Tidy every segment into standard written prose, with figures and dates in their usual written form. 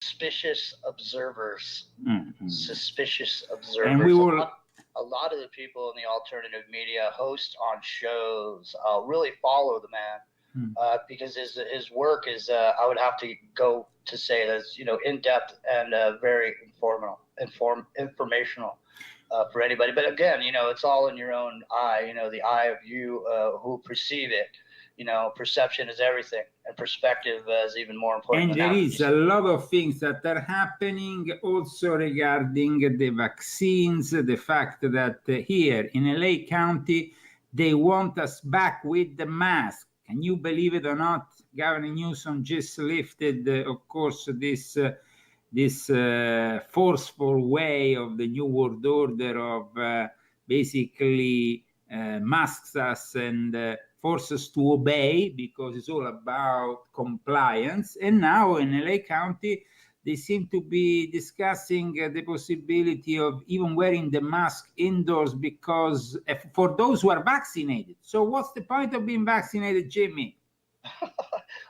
suspicious observers. Suspicious observers. And we will. A lot of the people in the alternative media host on shows, really follow the man, because his work is, I would have to go to say that's, in depth and very informational for anybody. But again, it's all in your own eye, the eye of you who perceive it. Perception is everything, and perspective is even more important. And there is a lot of things that are happening also regarding the vaccines, the fact that here in LA County, they want us back with the mask. Can you believe it or not? Governor Newsom just lifted, of course, this forceful way of the New World Order of basically masks us and force us to obey, because it's all about compliance. And now in LA County, they seem to be discussing the possibility of even wearing the mask indoors, because for those who are vaccinated. So what's the point of being vaccinated, Jimmy?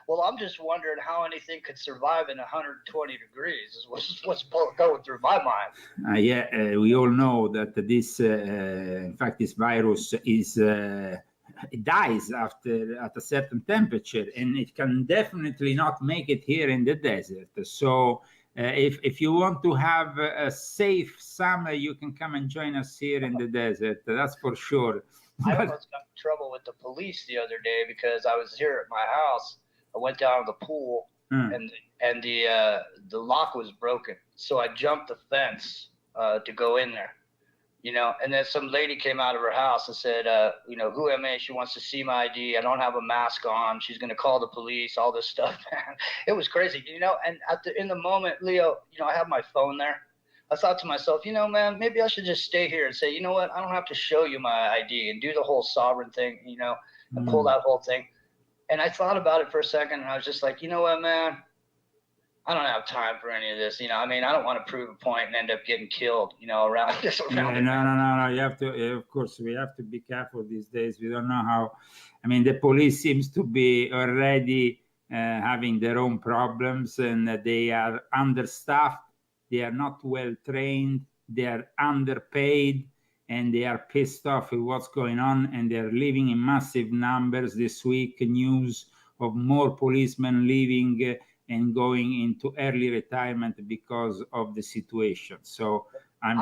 Well, I'm just wondering how anything could survive in 120 degrees is what's going through my mind. We all know that this, in fact, this virus is... it dies at a certain temperature, and it can definitely not make it here in the desert. So if you want to have a safe summer, you can come and join us here in the desert. That's for sure. I almost got in trouble with the police the other day because I was here at my house. I went down to the pool, and the lock was broken. So I jumped the fence to go in there. And then some lady came out of her house and said, who am I? She wants to see my ID. I don't have a mask on. She's going to call the police, all this stuff, man. It was crazy, and in the moment, Leo, I have my phone there. I thought to myself, man, maybe I should just stay here and say, you know what? I don't have to show you my ID and do the whole sovereign thing, and pull that whole thing. And I thought about it for a second, and I was just like, you know what, man? I don't have time for any of this. I don't want to prove a point and end up getting killed, around this. No. You have to, of course, we have to be careful these days. We don't know how, the police seems to be already having their own problems, and they are understaffed. They are not well trained. They are underpaid, and they are pissed off with what's going on. And they're leaving in massive numbers this week. News of more policemen leaving and going into early retirement because of the situation. So I'm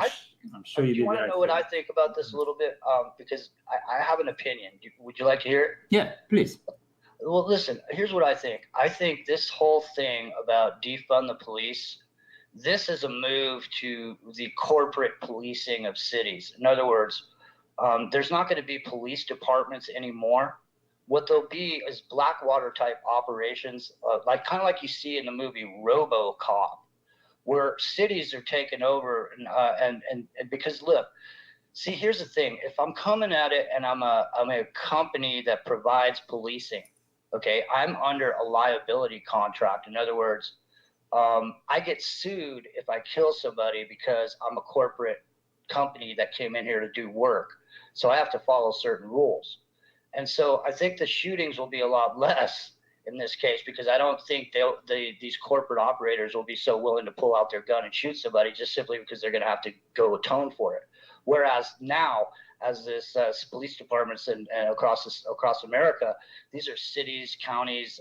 sure you did. You want to know what I think about this a little bit? Because I have an opinion. Would you like to hear it? Yeah, please. Well, listen, here's what I think. I think this whole thing about defund the police, this is a move to the corporate policing of cities. In other words, there's not going to be police departments anymore. What there'll be is Blackwater type operations, kind of like you see in the movie RoboCop, where cities are taken over, and because look, see, here's the thing: if I'm coming at it and I'm a company that provides policing, okay, I'm under a liability contract. In other words, I get sued if I kill somebody because I'm a corporate company that came in here to do work, so I have to follow certain rules. And so I think the shootings will be a lot less in this case, because I don't think these corporate operators will be so willing to pull out their gun and shoot somebody just simply because they're going to have to go atone for it. Whereas now, as this police departments and across America, these are cities, counties.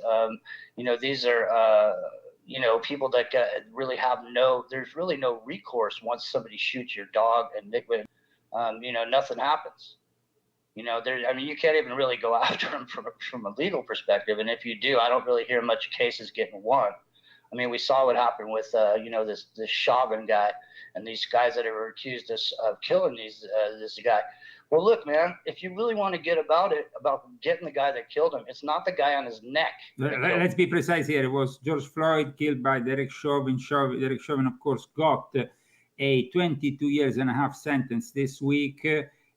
These are people that really have there's really no recourse once somebody shoots your dog and nothing happens. You can't even really go after them from a legal perspective. And if you do, I don't really hear much cases getting won. We saw what happened with, this Chauvin guy and these guys that were accused of killing this guy. Well, look, man, if you really want to get about getting the guy that killed him, it's not the guy on his neck. Let's be precise here. It was George Floyd killed by Derek Chauvin. Derek Chauvin, of course, got a 22 years and a half sentence this week.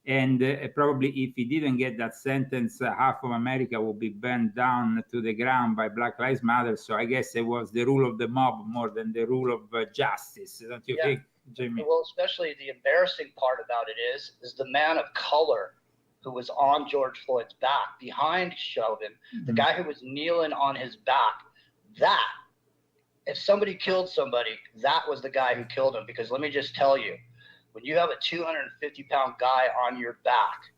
And probably if he didn't get that sentence, half of America will be burned down to the ground by Black Lives Matter. So I guess it was the rule of the mob more than the rule of justice. Don't you think, Jimmy? Well, especially the embarrassing part about it is the man of color who was on George Floyd's back behind Chauvin, the guy who was kneeling on his back, that if somebody killed somebody, that was the guy who killed him. Because let me just tell you, when you have a 250-pound guy on your back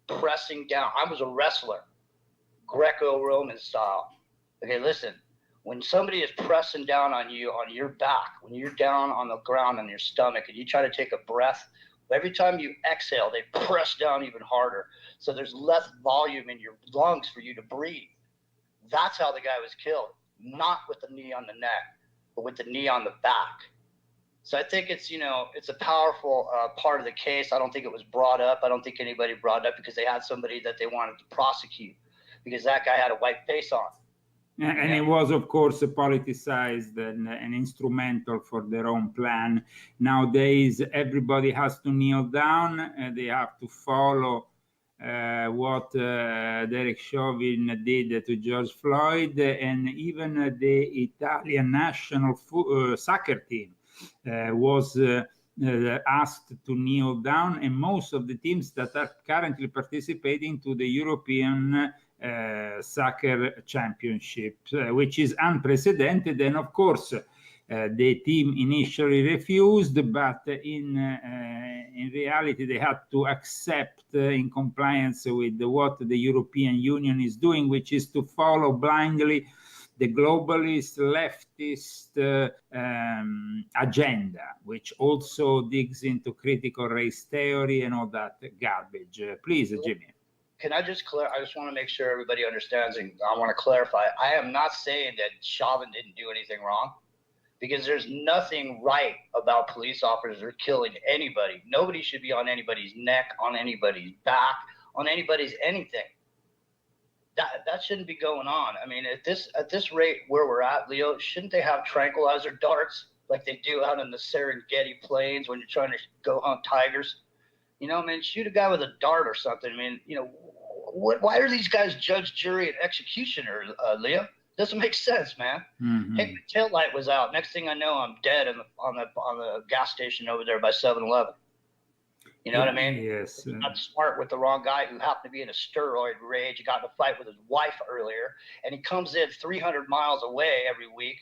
pressing down, I was a wrestler, Greco-Roman style. Okay, listen, when somebody is pressing down on you on your back, when you're down on the ground on your stomach and you try to take a breath, every time you exhale, they press down even harder. So there's less volume in your lungs for you to breathe. That's how the guy was killed, not with the knee on the neck, but with the knee on the back. So I think it's, it's a powerful part of the case. I don't think it was brought up. I don't think anybody brought it up because they had somebody that they wanted to prosecute because that guy had a white face on. And it was, of course, politicized and instrumental for their own plan. Nowadays, everybody has to kneel down and they have to follow what Derek Chauvin did to George Floyd, and even the Italian national soccer team was asked to kneel down, and most of the teams that are currently participating to the European soccer championship, which is unprecedented. And of course, the team initially refused, but in reality, they had to accept in compliance with what the European Union is doing, which is to follow blindly the globalist, leftist agenda, which also digs into critical race theory and all that garbage. Please, Jimmy. Can I just I just want to make sure everybody understands, and I want to clarify. I am not saying that Chauvin didn't do anything wrong, because there's nothing right about police officers killing anybody. Nobody should be on anybody's neck, on anybody's back, on anybody's anything. That shouldn't be going on. I mean, at this rate where we're at, Leo, shouldn't they have tranquilizer darts like they do out in the Serengeti plains when you're trying to go hunt tigers? Shoot a guy with a dart or something. Why are these guys judge, jury, and executioner, Leo? Doesn't make sense, man. Mm-hmm. Hey, my taillight was out. Next thing I know, I'm dead on the gas station over there by 7-Eleven. You know what I mean? Yes. Got smart with the wrong guy who happened to be in a steroid rage. He got in a fight with his wife earlier, and he comes in 300 miles away every week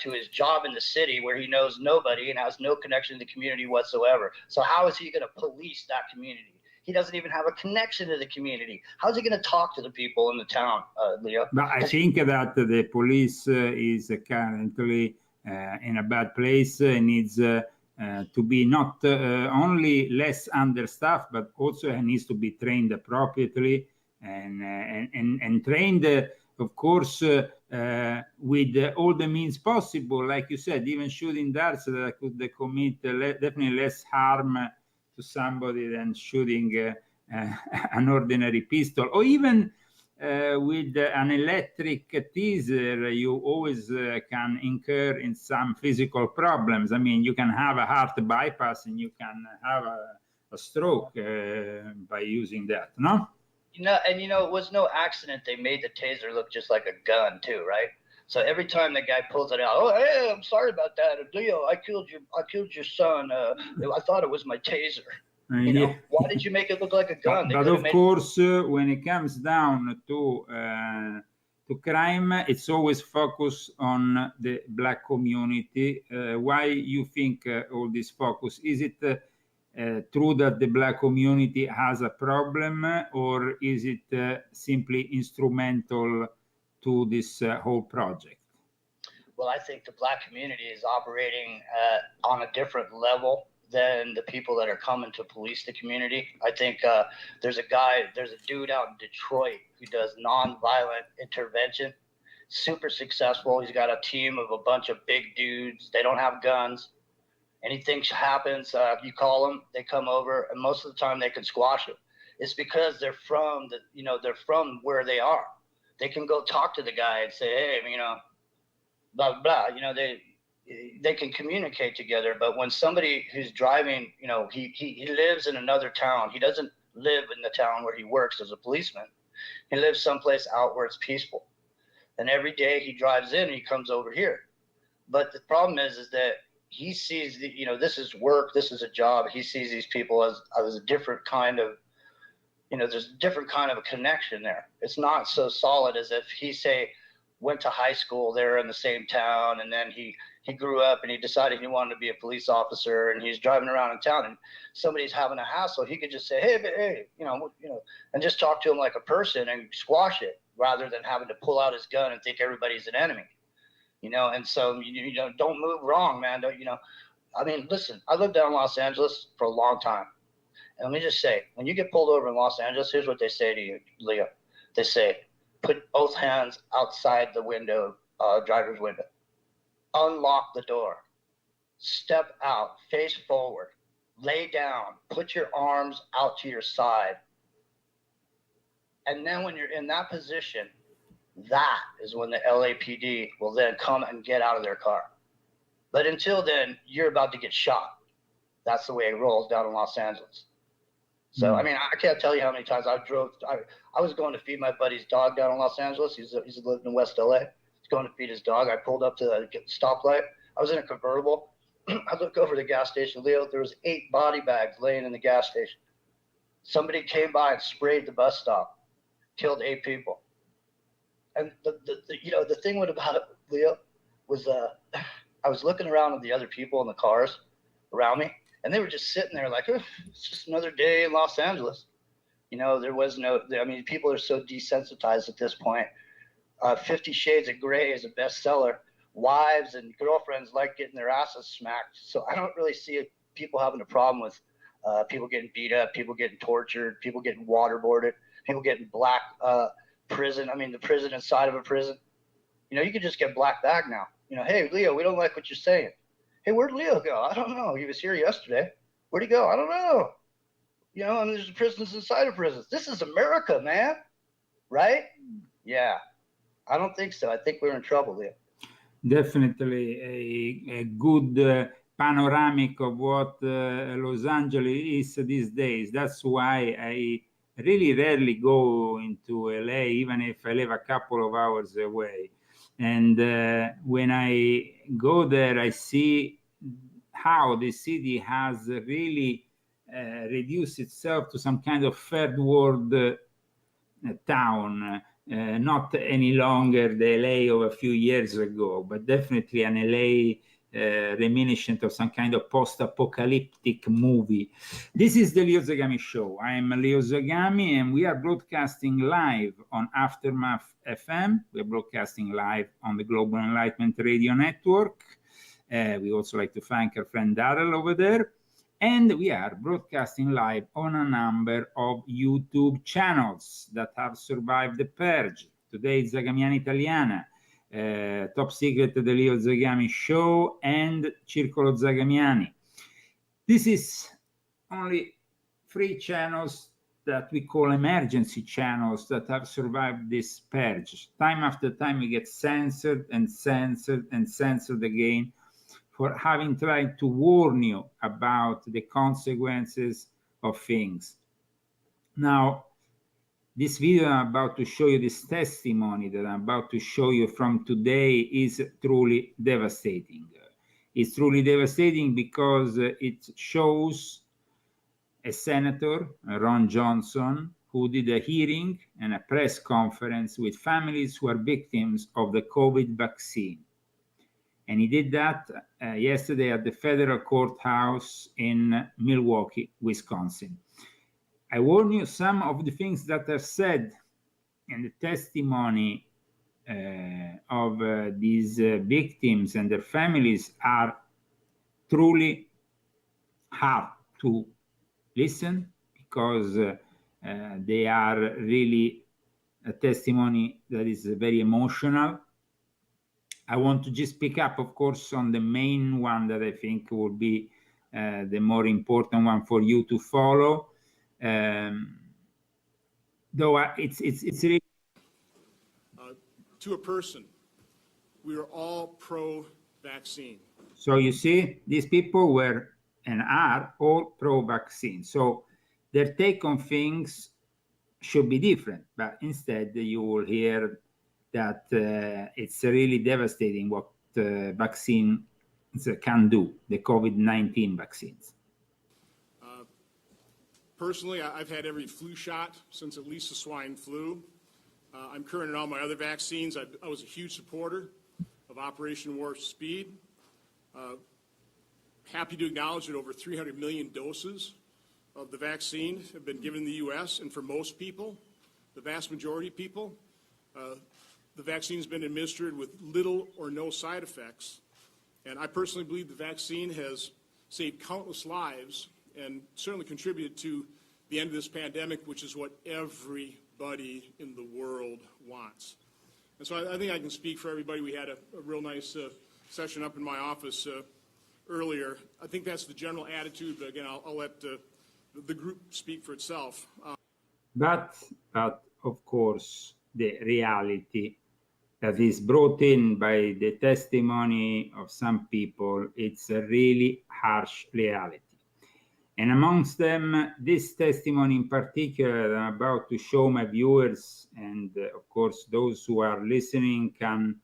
to his job in the city where he knows nobody and has no connection to the community whatsoever. So how is he going to police that community? He doesn't even have a connection to the community. How's he going to talk to the people in the town, Leo? But I think that the police is currently in a bad place. Needs to be not only less understaffed, but also needs to be trained appropriately and trained, of course, with all the means possible. Like you said, even shooting darts that could commit definitely less harm to somebody than shooting an ordinary pistol, or even with an electric taser, you always can incur in some physical problems. I mean, you can have a heart bypass and you can have a stroke by using that, no? It was no accident they made the taser look just like a gun too, right? So every time the guy pulls it out, oh, hey, I'm sorry about that, Leo. I killed your son. I thought it was my taser. Yeah. Why did you make it look like a gun? But of course, when it comes down to crime, it's always focused on the Black community. Why you think all this focus? Is it true that the Black community has a problem, or is it simply instrumental to this whole project? Well, I think the Black community is operating on a different level than the people that are coming to police the community. I think there's a dude out in Detroit who does nonviolent intervention, super successful. He's got a team of a bunch of big dudes. They don't have guns. Anything happens, you call them, they come over, and most of the time they can squash it. It's because they're from they're from where they are. They can go talk to the guy and say, hey, blah, blah, they can communicate together. But when somebody who's driving, he lives in another town. He doesn't live in the town where he works as a policeman. He lives someplace out where it's peaceful. And every day he drives in and he comes over here. But the problem is that he sees, this is work, this is a job. He sees these people as a different kind of, there's a different kind of a connection there. It's not so solid as if he, say, went to high school there in the same town, and then he he grew up and he decided he wanted to be a police officer, and he's driving around in town and somebody's having a hassle, he could just say, hey, and just talk to him like a person and squash it, rather than having to pull out his gun and think everybody's an enemy. And so, don't move wrong, man. Listen, I lived down in Los Angeles for a long time. And let me just say, when you get pulled over in Los Angeles, here's what they say to you, Leo. They say, put both hands outside the window, driver's window. Unlock the door. Step out, face forward. Lay down. Put your arms out to your side. And then when you're in that position, that is when the LAPD will then come and get out of their car. But until then, you're about to get shot. That's the way it rolls down in Los Angeles. So, I can't tell you how many times I was going to feed my buddy's dog down in Los Angeles. He's lived in West LA. He's going to feed his dog. I pulled up to the stoplight. I was in a convertible. I look over the gas station, Leo. There was 8 body bags laying in the gas station. Somebody came by and sprayed the bus stop, killed 8 people. And the thing about it, Leo, was I was looking around at the other people in the cars around me, and they were just sitting there like, it's just another day in Los Angeles. There was people are so desensitized at this point. 50 Shades of Grey is a bestseller. Wives and girlfriends like getting their asses smacked. So I don't really see people having a problem with people getting beat up, people getting tortured, people getting waterboarded, people getting black prison. The prison inside of a prison. You could just get black bag now. Hey, Leo, we don't like what you're saying. Hey, where'd Leo go? I don't know. He was here yesterday. Where'd he go? I don't know. There's prisons inside of prisons. This is America, man. Right? Yeah. I don't think so. I think we're in trouble, Leo. Definitely a good panoramic of what Los Angeles is these days. That's why I really rarely go into LA, even if I live a couple of hours away. And when I go there, I see how the city has really reduced itself to some kind of third world town. Not any longer the LA of a few years ago, but definitely an LA reminiscent of some kind of post-apocalyptic movie. This is the Leo Zagami Show. I am Leo Zagami, and we are broadcasting live on Aftermath FM. We're broadcasting live on the Global Enlightenment Radio Network. We also like to thank our friend Darrell over there. And we are broadcasting live on a number of YouTube channels that have survived the purge. Today, Zagamiana Italiana, Top Secret, The Leo Zagami Show, and Circolo Zagamiani. This is only 3 channels that we call emergency channels that have survived this purge. Time after time, we get censored and censored and censored again for having tried to warn you about the consequences of things. Now, this video I'm about to show you, this testimony that I'm about to show you from today, is truly devastating. It's truly devastating because it shows a senator, Ron Johnson, who did a hearing and a press conference with families who are victims of the COVID vaccine. And he did that yesterday at the federal courthouse in Milwaukee, Wisconsin. I warn you, some of the things that are said in the testimony of these victims and their families are truly hard to listen, because they are really a testimony that is very emotional. I want to just pick up, of course, on the main one that I think will be the more important one for you to follow. Though it's really to a person, we are all pro-vaccine. So you see, these people were and are all pro-vaccine. So their take on things should be different, but instead you will hear that it's really devastating what vaccines can do, the COVID-19 vaccines. Personally, I've had every flu shot since at least the swine flu. I'm current in all my other vaccines. I was a huge supporter of Operation Warp Speed. Happy to acknowledge that over 300 million doses of the vaccine have been given in the U.S., and for most people, the vast majority of people, the vaccine has been administered with little or no side effects. And I personally believe the vaccine has saved countless lives and certainly contributed to the end of this pandemic, which is what everybody in the world wants. And so I think I can speak for everybody. We had a real nice session up in my office earlier. I think that's the general attitude, but again, I'll let the group speak for itself. But of course, the reality that is brought in by the testimony of some people, it's a really harsh reality. And amongst them, this testimony in particular that I'm about to show my viewers, and of course those who are listening can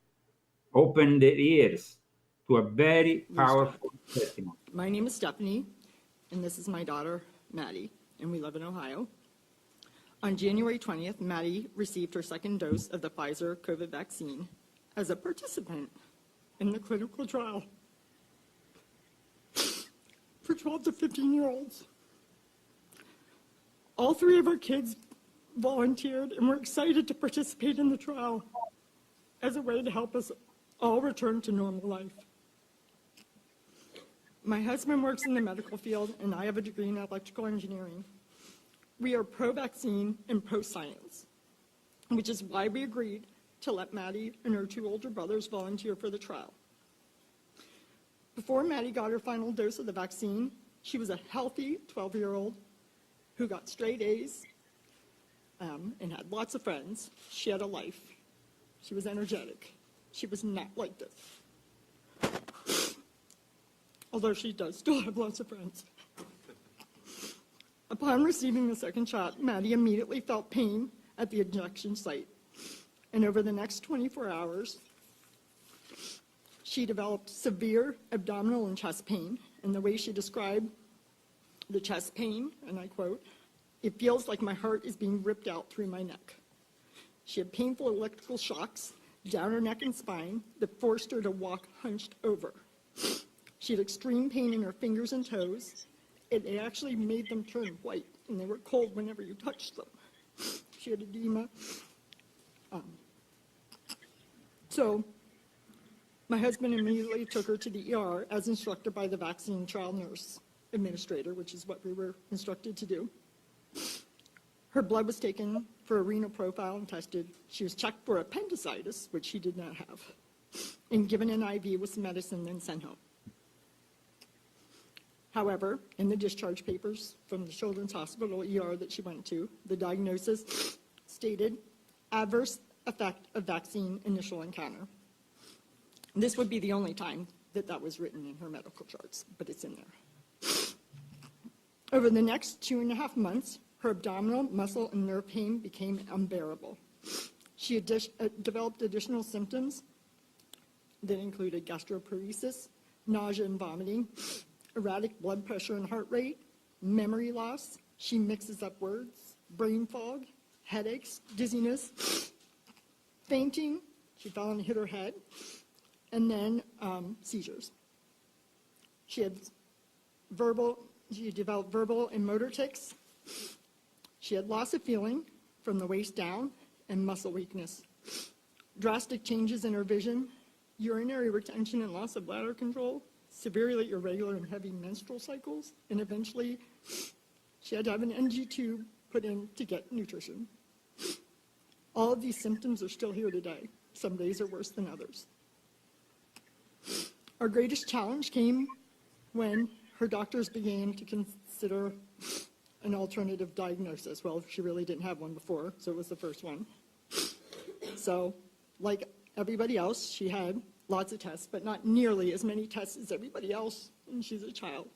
open their ears to a very powerful testimony. My name is Stephanie, and this is my daughter, Maddie, and we live in Ohio. On January 20th, Maddie received her second dose of the Pfizer COVID vaccine as a participant in the clinical trial for 12 to 15-year-olds. All three of our kids volunteered and were excited to participate in the trial as a way to help us all return to normal life. My husband works in the medical field, and I have a degree in electrical engineering. We are pro-vaccine and pro-science, which is why we agreed to let Maddie and her two older brothers volunteer for the trial. Before Maddie got her final dose of the vaccine, she was a healthy 12-year-old who got straight A's and had lots of friends. She had a life. She was energetic. She was not like this. Although she does still have lots of friends. Upon receiving the second shot, Maddie immediately felt pain at the injection site. And over the next 24 hours, she developed severe abdominal and chest pain. And the way she described the chest pain, and I quote, "It feels like my heart is being ripped out through my neck." She had painful electrical shocks down her neck and spine that forced her to walk hunched over. She had extreme pain in her fingers and toes. It actually made them turn white, and they were cold whenever you touched them. She had edema. So my husband immediately took her to the ER as instructed by the vaccine trial nurse administrator, which is what we were instructed to do. Her blood was taken for a renal profile and tested. She was checked for appendicitis, which she did not have, and given an IV with some medicine, then sent home. However, in the discharge papers from the Children's Hospital ER that she went to, the diagnosis stated adverse effect of vaccine initial encounter. This would be the only time that that was written in her medical charts, but it's in there. Over the next 2.5 months, her abdominal, muscle, and nerve pain became unbearable. She had developed additional symptoms that included gastroparesis, nausea and vomiting, erratic blood pressure and heart rate, memory loss. She mixes up words, brain fog, headaches, dizziness, fainting. She fell and hit her head, and then seizures. She developed verbal and motor tics. She had loss of feeling from the waist down and muscle weakness. Drastic changes in her vision, urinary retention and loss of bladder control, severely irregular and heavy menstrual cycles, and eventually she had to have an NG tube put in to get nutrition. All of these symptoms are still here today. Some days are worse than others. Our greatest challenge came when her doctors began to consider an alternative diagnosis. Well, she really didn't have one before, so it was the first one. So, like everybody else, she had lots of tests, but not nearly as many tests as everybody else, and she's a child.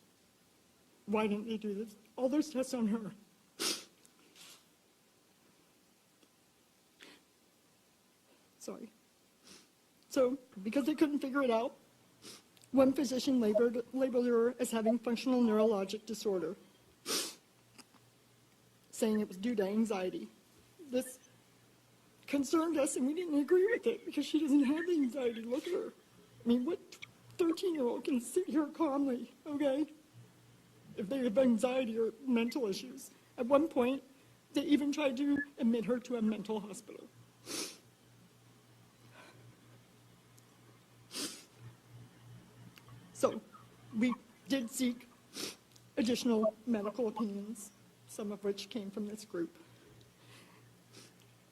Why didn't they do this? All those tests on her. Sorry. So, because they couldn't figure it out, one physician labeled her as having functional neurologic disorder, saying it was due to anxiety. This concerned us, and we didn't agree with it because she doesn't have anxiety. Look at her. I mean, what 13-year-old can sit here calmly, okay? If they have anxiety or mental issues. At one point, they even tried to admit her to a mental hospital. So we did seek additional medical opinions, some of which came from this group.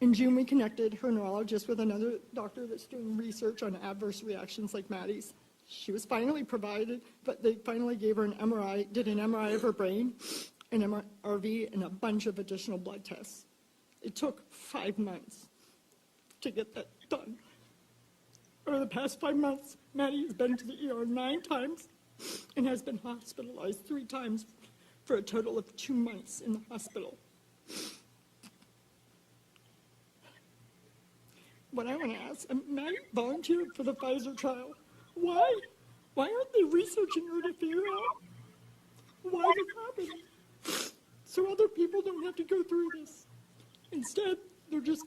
In June, we connected her neurologist with another doctor that's doing research on adverse reactions like Maddie's. She was finally provided, but they finally gave her an MRI, did an MRI of her brain, an MRV, and a bunch of additional blood tests. It took 5 months to get that done. Over the past 5 months, Maddie has been to the ER 9 times and has been hospitalized 3 times for a total of 2 months in the hospital. What I want to ask, Maddie volunteered for the Pfizer trial. Why? Why aren't they researching her to figure out why this happened? So other people don't have to go through this. Instead, they're just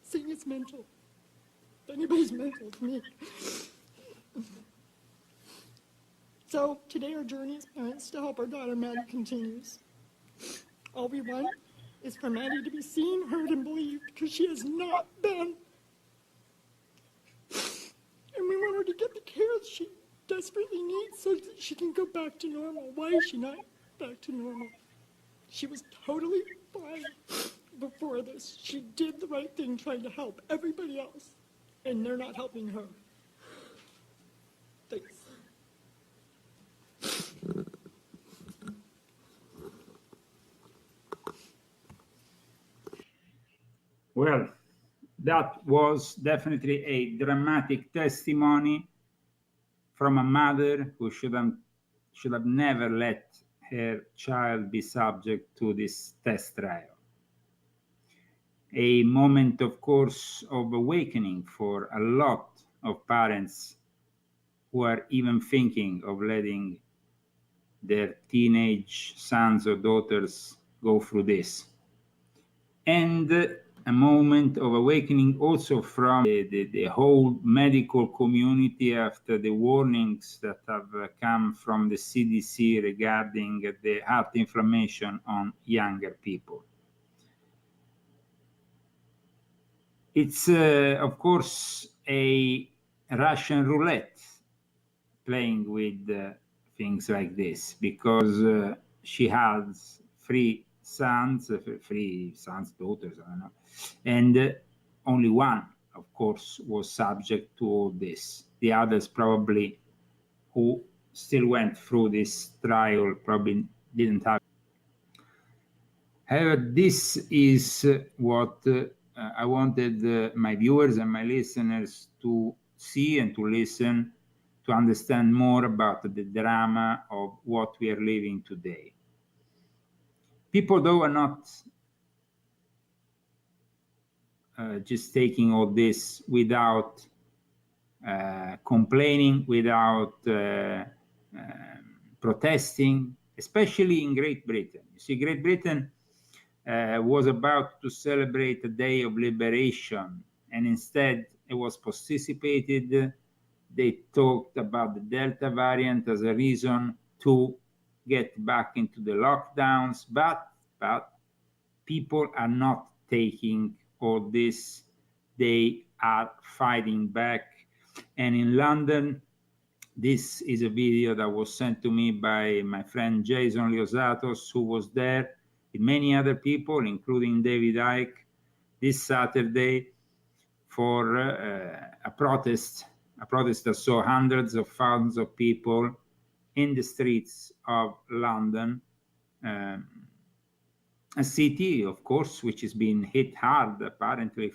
saying it's mental. If anybody's mental, it's me. So today our journey as parents to help our daughter Maddie continues. All we want is for Maddie to be seen, heard, and believed, because she has not been. And we want her to get the care she desperately needs so that she can go back to normal. Why is she not back to normal? She was totally fine before this. She did the right thing trying to help everybody else, and they're not helping her. Thanks. Well, that was definitely a dramatic testimony from a mother who should have never let her child be subject to this test trial. A moment, of course, of awakening for a lot of parents who are even thinking of letting their teenage sons or daughters go through this. And a moment of awakening also from the whole medical community after the warnings that have come from the CDC regarding the heart inflammation on younger people. It's, of course, a Russian roulette playing with things like this, because she has three sons, daughters, I don't know, and only one, of course, was subject to all this. The others probably who still went through this trial probably didn't have. However, this is what I wanted my viewers and my listeners to see and to listen, to understand more about the drama of what we are living today. People, though, are not just taking all this without complaining, without protesting, especially in Great Britain. You see, Great Britain was about to celebrate a day of liberation, and instead it was posticipated. They talked about the Delta variant as a reason to get back into the lockdowns, but people are not taking all this. They are fighting back. And in London, this is a video that was sent to me by my friend Jason Liosatos, who was there with many other people, including David Icke, this Saturday for a protest that saw hundreds of thousands of people in the streets of London, a city, of course, which has been hit hard, apparently,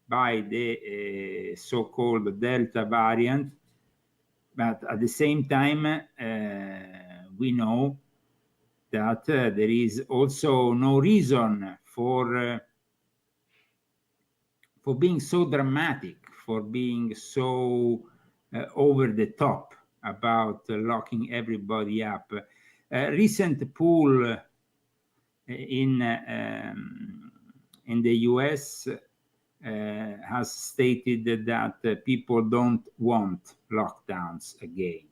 by the so-called Delta variant. But at the same time, we know that there is also no reason for being so dramatic, for being so over the top about locking everybody up. A recent poll in the US has stated that people don't want lockdowns again.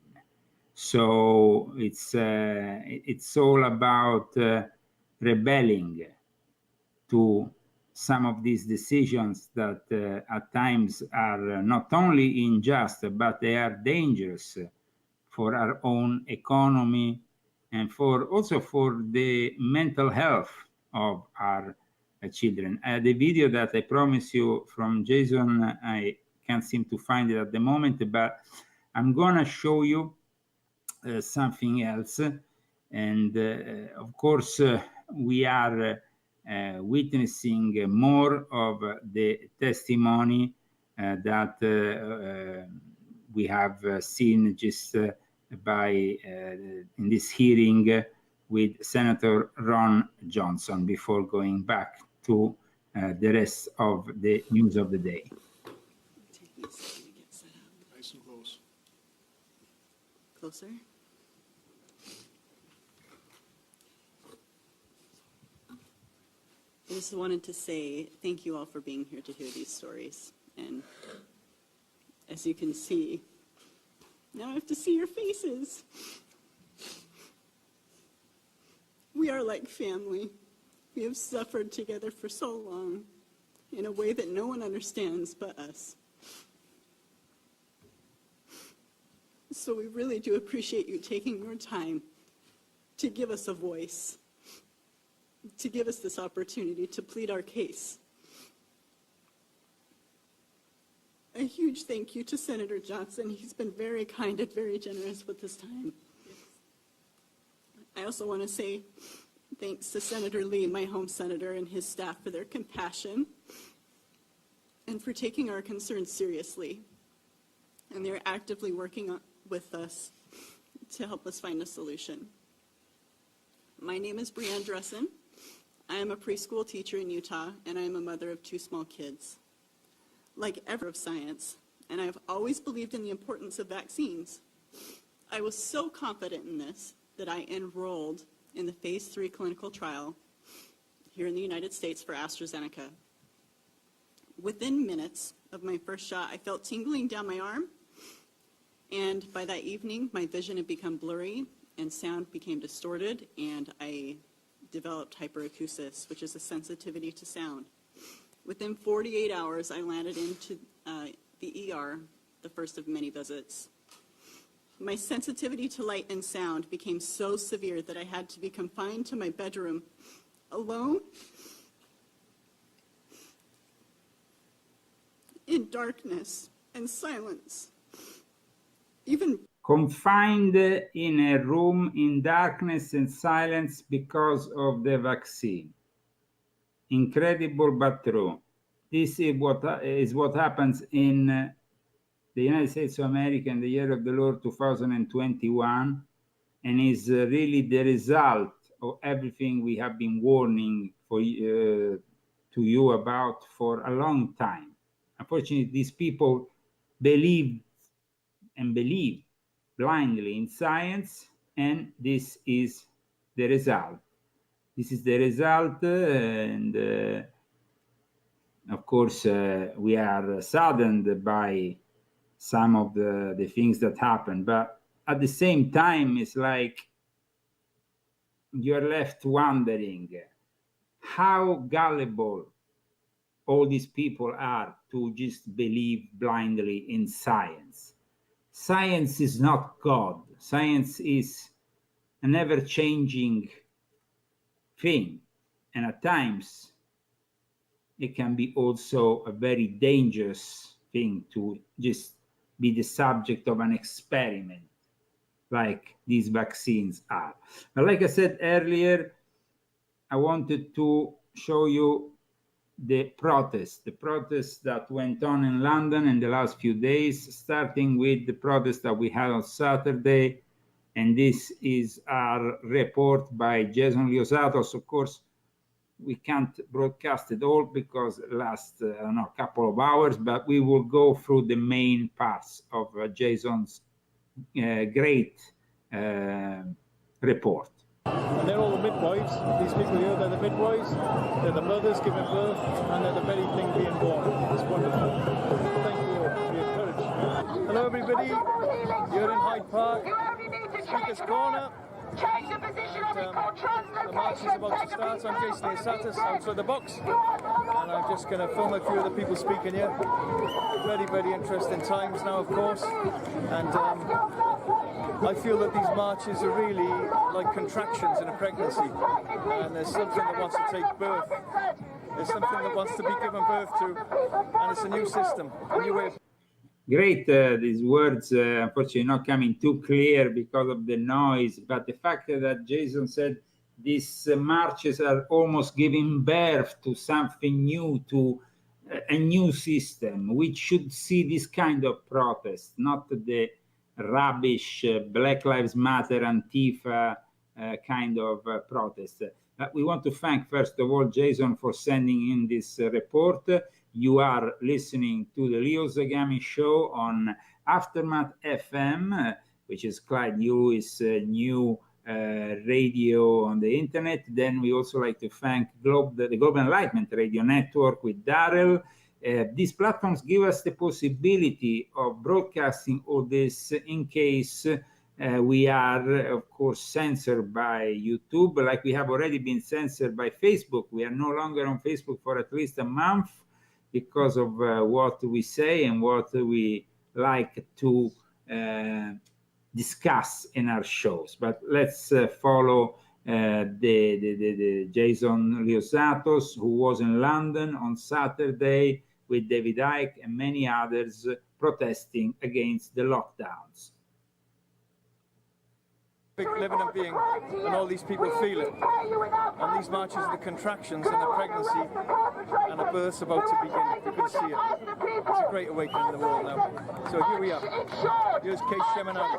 So it's all about rebelling to some of these decisions that at times are not only unjust, but they are dangerous for our own economy and also for the mental health of our children. The video that I promised you from Jason, I can't seem to find it at the moment, but I'm gonna show you something else. And of course, we are witnessing more of the testimony that we have seen just by in this hearing with Senator Ron Johnson before going back to the rest of the news of the day. Nice and close. Closer. I just wanted to say thank you all for being here to hear these stories. And as you can see, now I have to see your faces. We are like family. We have suffered together for so long in a way that no one understands but us. So we really do appreciate you taking your time to give us a voice, to give us this opportunity to plead our case. A huge thank you to Senator Johnson. He's been very kind and very generous with his time. I also want to say thanks to Senator Lee, my home senator, and his staff for their compassion and for taking our concerns seriously. And they're actively working with us to help us find a solution. My name is Brianne Dressen. I am a preschool teacher in Utah, and I am a mother of 2 small kids. Like ever of science, and I've always believed in the importance of vaccines. I was so confident in this that I enrolled in the phase 3 clinical trial here in the United States for AstraZeneca. Within minutes of my first shot, I felt tingling down my arm, and by that evening, my vision had become blurry and sound became distorted, and I developed hyperacusis, which is a sensitivity to sound. Within 48 hours, I landed into the ER, the first of many visits. My sensitivity to light and sound became so severe that I had to be confined to my bedroom alone in darkness and silence. Even confined in a room in darkness and silence because of the vaccine. Incredible but true. This is what happens in the United States of America in the year of the Lord 2021, and is really the result of everything we have been warning for to you about for a long time. Unfortunately, these people believe blindly in science, and this is the result. This is the result, and of course, we are saddened by some of the things that happen, but at the same time, it's like you're left wondering how gullible all these people are to just believe blindly in science. Science is not God. Science is an ever-changing thing, and at times it can be also a very dangerous thing to just be the subject of an experiment like these vaccines are. But like I said earlier, I wanted to show you the protests that went on in London in the last few days, starting with the protest that we had on Saturday. And this is our report by Jason Liosatos. Of course, we can't broadcast it all because it lasts, I don't know, a couple of hours, but we will go through the main parts of Jason's great report. And they're all the midwives. These people here, they're the midwives, they're the mothers giving birth, and they're the very thing being born. It's wonderful. Thank you all for your courage. Hello everybody, you're in Hyde Park, Speaker's Corner. Change the position of it called translocation. The march is about to start. I'm Jason Asatis outside the box, and I'm just going to film a few of the people speaking here. Very, very interesting times now, of course, and I feel that these marches are really like contractions in a pregnancy, and there's something that wants to take birth. There's something that wants to be given birth to, and it's a new system, a new way of... Great, these words, unfortunately not coming too clear because of the noise, but the fact that Jason said these marches are almost giving birth to something new, to a new system. We should see this kind of protest, not the rubbish Black Lives Matter, Antifa kind of protest. We want to thank, first of all, Jason for sending in this report. You are listening to the Leo Zagami Show on Aftermath FM, which is Clyde Lewis' new radio on the internet. Then we also like to thank the Global Enlightenment Radio Network with Darrell. These platforms give us the possibility of broadcasting all this in case we are, of course, censored by YouTube, like we have already been censored by Facebook. We are no longer on Facebook for at least a month because of what we say and what we like to discuss in our shows. But let's follow the Jason Liosatos, who was in London on Saturday with David Icke and many others protesting against the lockdowns. Living and being, and all these people feel it. And these marches are the contractions and the pregnancy and a birth's about to begin. You can see it. It's a great awakening in the world now. So here we are. Here's Kate Sheminati.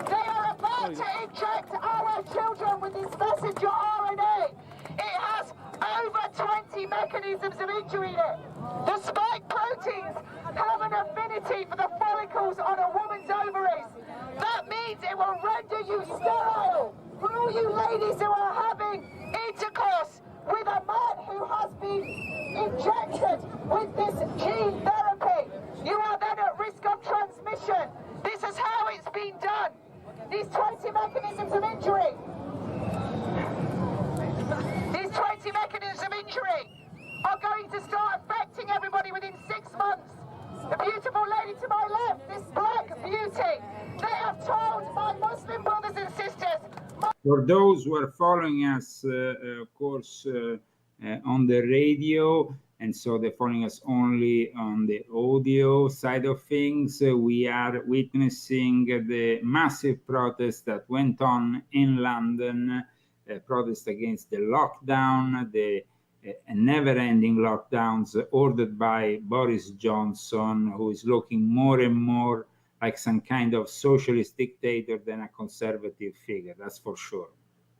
They are about to inject our children with this messenger RNA. It has over 20 mechanisms of injury in it. The spike proteins have an affinity for the follicles on a woman's ovaries. That means it will render you sterile. For all you ladies who are having intercourse with a man who has been injected with this gene therapy, you are then at risk of transmission. This is how it's been done. These 20 mechanisms of injury. These 20 mechanisms of injury are going to start affecting everybody within 6 months. The beautiful lady to my left, this black beauty, they have told my Muslim brothers and sisters. For those who are following us, of course, on the radio, and so they're following us only on the audio side of things, we are witnessing the massive protest that went on in London, protest against the lockdown, the never-ending lockdowns ordered by Boris Johnson, who is looking more and more like some kind of socialist dictator than a conservative figure, that's for sure.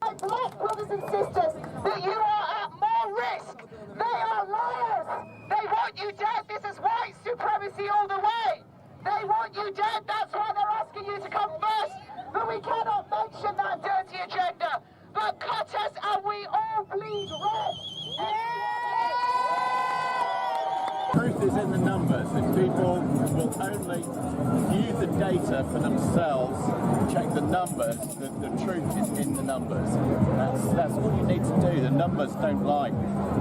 My black brothers and sisters, that you are at more risk. They are liars. They want you dead. This is white supremacy all the way. They want you dead. That's why they're asking you to come first. But we cannot mention that dirty agenda. But cut us and we all bleed red. Truth is in the numbers. If people will only view the data for themselves, check the numbers, the truth is in the numbers. That's what you need to do. The numbers don't lie.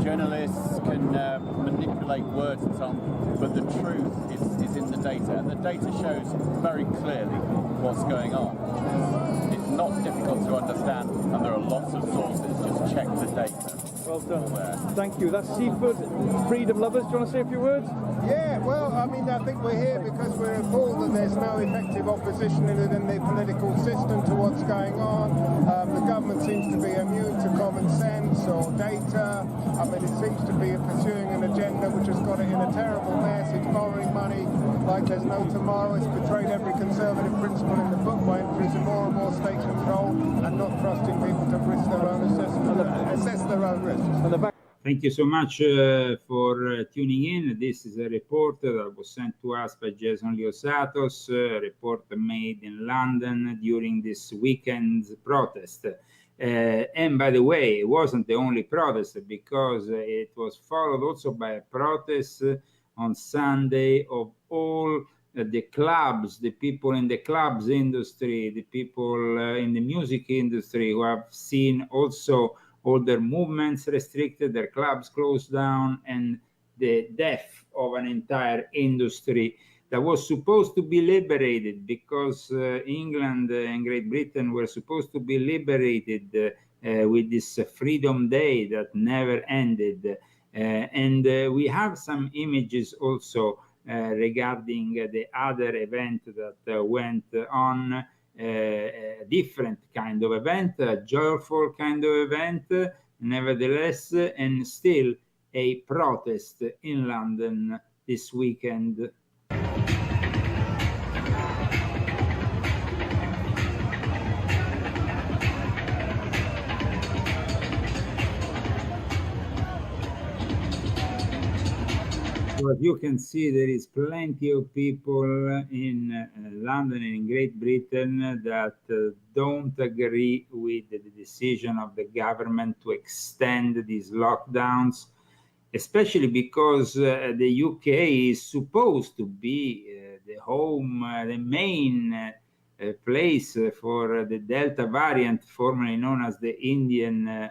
Journalists can manipulate words and so on, but the truth is in the data, and the data shows very clearly what's going on. It's not difficult to understand, and there are lots of sources. Just check the data. Well done. Thank you. That's Seafood Freedom Lovers. Do you want to say a few words? Yeah, well, I mean, I think we're here because we're appalled that there's no effective opposition within the political system to what's going on. The government seems to be immune to common sense or data. I mean, it seems to be pursuing an agenda which has got it in a terrible mess. It's borrowing money like there's no tomorrow. It's betrayed every conservative principle in the book by introducing more and more state control and not trusting people to risk their own assess their own risk. Thank you so much for tuning in. This is a report that was sent to us by Jason Liosatos, a report made in London during this weekend's protest. And by the way, it wasn't the only protest, because it was followed also by a protest on Sunday of all the clubs, the people in the clubs industry, the people in the music industry, who have seen also all their movements restricted, their clubs closed down, and the death of an entire industry that was supposed to be liberated, because England and Great Britain were supposed to be liberated with this Freedom Day that never ended. And we have some images also regarding the other event that went on, a different kind of event, a joyful kind of event, nevertheless, and still a protest in London this weekend. So as you can see, there is plenty of people in London and in Great Britain that don't agree with the decision of the government to extend these lockdowns, especially because the UK is supposed to be the home, the main place for the Delta variant, formerly known as the Indian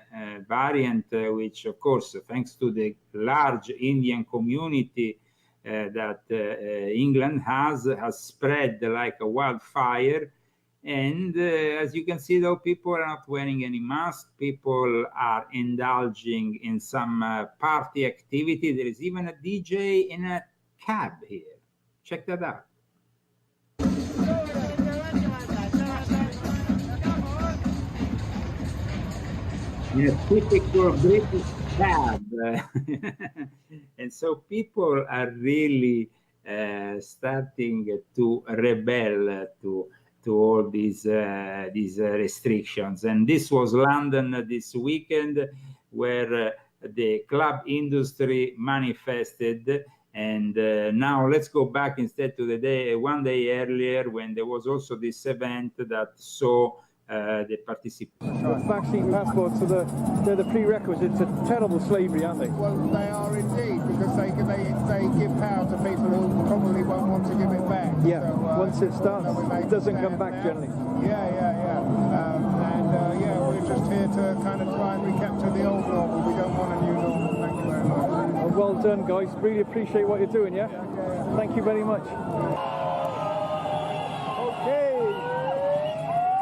variant, which, of course, thanks to the large Indian community that England has spread like a wildfire. And as you can see, though, people are not wearing any mask. People are indulging in some party activity. There is even a DJ in a cab here. Check that out. In a typical British cab. And so people are really starting to rebel to all these restrictions. And this was London this weekend, where the club industry manifested. And now let's go back instead to the day, one day earlier, when there was also this event that saw the participants. Vaccine passports, so they're the prerequisite to terrible slavery, aren't they? Well, they are indeed, because they give power to people who probably won't want to give it back. Yeah, so, once it starts, it doesn't come back generally. Yeah. We're just here to kind of try and recapture the old normal. We don't want a new normal. Thank you very much. Well done, guys. Really appreciate what you're doing, yeah? Thank you very much.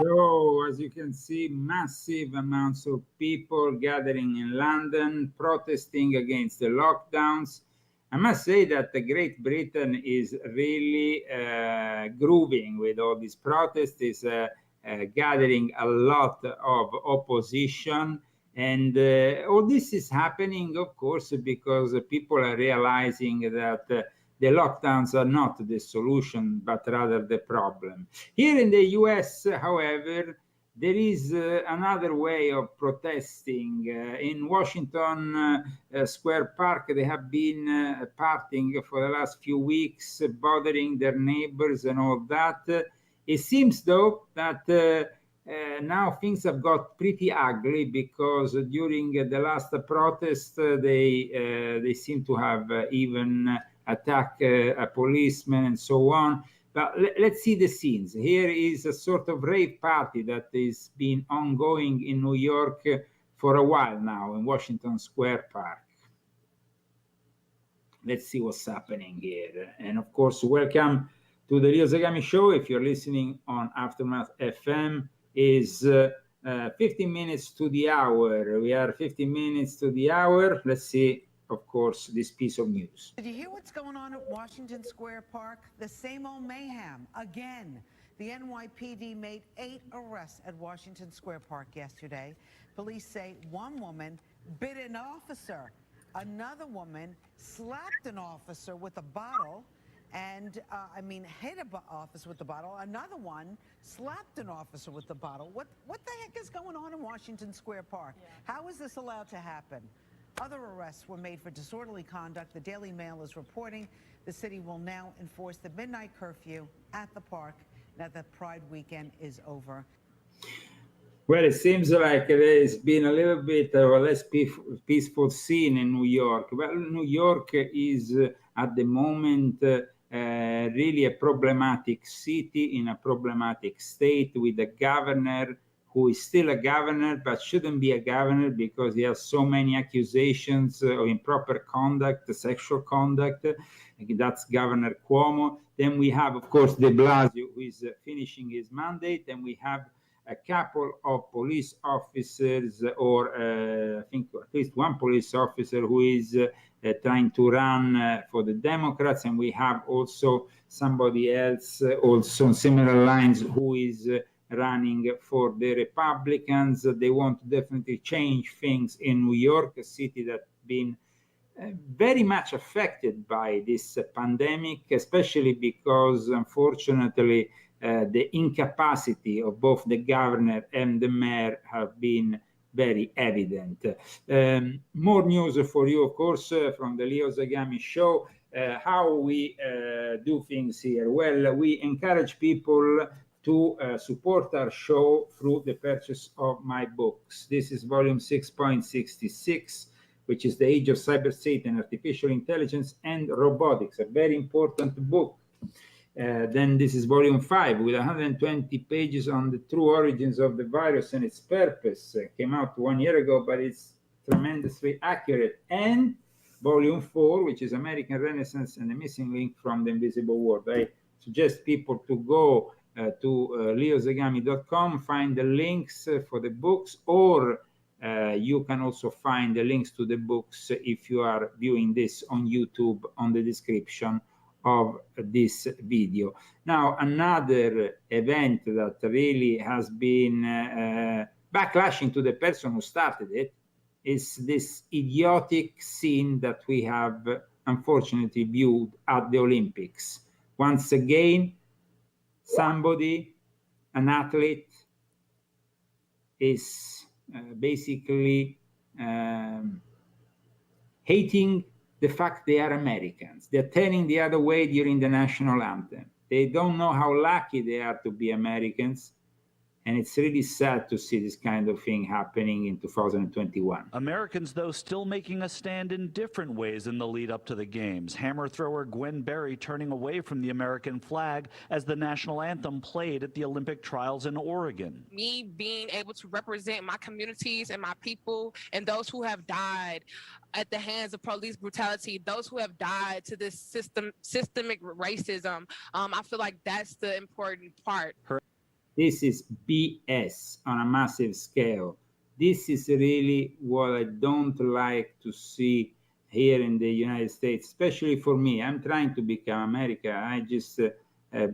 So, as you can see, massive amounts of people gathering in London, protesting against the lockdowns. I must say that Great Britain is really grooving with all these protests, is gathering a lot of opposition. And all this is happening, of course, because people are realizing that the lockdowns are not the solution, but rather the problem. Here in the US, however, there is another way of protesting. In Washington Square Park, they have been partying for the last few weeks, bothering their neighbors and all that. It seems, though, that now things have got pretty ugly, because during the last protest, they seem to have even attack a policeman and so on. But let's see the scenes. Here is a sort of rave party that is been ongoing in New York for a while now, in Washington Square Park. Let's see what's happening here. And of course, welcome to the Real Zagami Show. If you're listening on Aftermath FM, is 15 minutes to the hour. We are 15 minutes to the hour. Let's see, of course, this piece of news. Did you hear what's going on at Washington Square Park? The same old mayhem again. The NYPD made 8 arrests at Washington Square Park yesterday. Police say one woman bit an officer. Another woman slapped an officer with a bottle and, hit an officer with the bottle. Another one slapped an officer with the bottle. What the heck is going on in Washington Square Park? Yeah. How is this allowed to happen? Other arrests were made for disorderly conduct. The Daily Mail is reporting the city will now enforce the midnight curfew at the park now that Pride weekend is over. Well, it seems like there's been a little bit of a less peaceful scene in New York. Well, New York is at the moment really a problematic city in a problematic state, with a governor who is still a governor but shouldn't be a governor because he has so many accusations of improper conduct, sexual conduct. That's Governor Cuomo. Then we have, of course, de Blasio, who is finishing his mandate, and we have a couple of police officers, or I think at least one police officer who is trying to run for the Democrats, and we have also somebody else also on similar lines who is running for the Republicans. They want to definitely change things in New York, a city that's been very much affected by this pandemic, especially because, unfortunately, the incapacity of both the governor and the mayor have been very evident. More news for you, of course, from the Leo Zagami Show. How we do things here? Well, we encourage people to support our show through the purchase of my books. This is volume 6.66, which is The Age of Cyber State and Artificial Intelligence and Robotics, a very important book. Then this is volume 5 with 120 pages on the true origins of the virus and its purpose. Came out 1 year ago, but it's tremendously accurate. And volume 4, which is American Renaissance and the Missing Link from the Invisible World. I suggest people to go to leozagami.com, find the links for the books, or you can also find the links to the books if you are viewing this on YouTube on the description of this video. Now, another event that really has been backlashing to the person who started it is this idiotic scene that we have unfortunately viewed at the Olympics. Once again, somebody, an athlete, is basically hating the fact they are Americans. They're turning the other way during the national anthem. They don't know how lucky they are to be Americans. And it's really sad to see this kind of thing happening in 2021. Americans, though, still making a stand in different ways in the lead up to the games. Hammer thrower Gwen Berry turning away from the American flag as the national anthem played at the Olympic trials in Oregon. Me being able to represent my communities and my people and those who have died at the hands of police brutality, those who have died to this systemic racism, I feel like that's the important part. This is BS on a massive scale. This is really what I don't like to see here in the United States, especially for me. I'm trying to become America. I just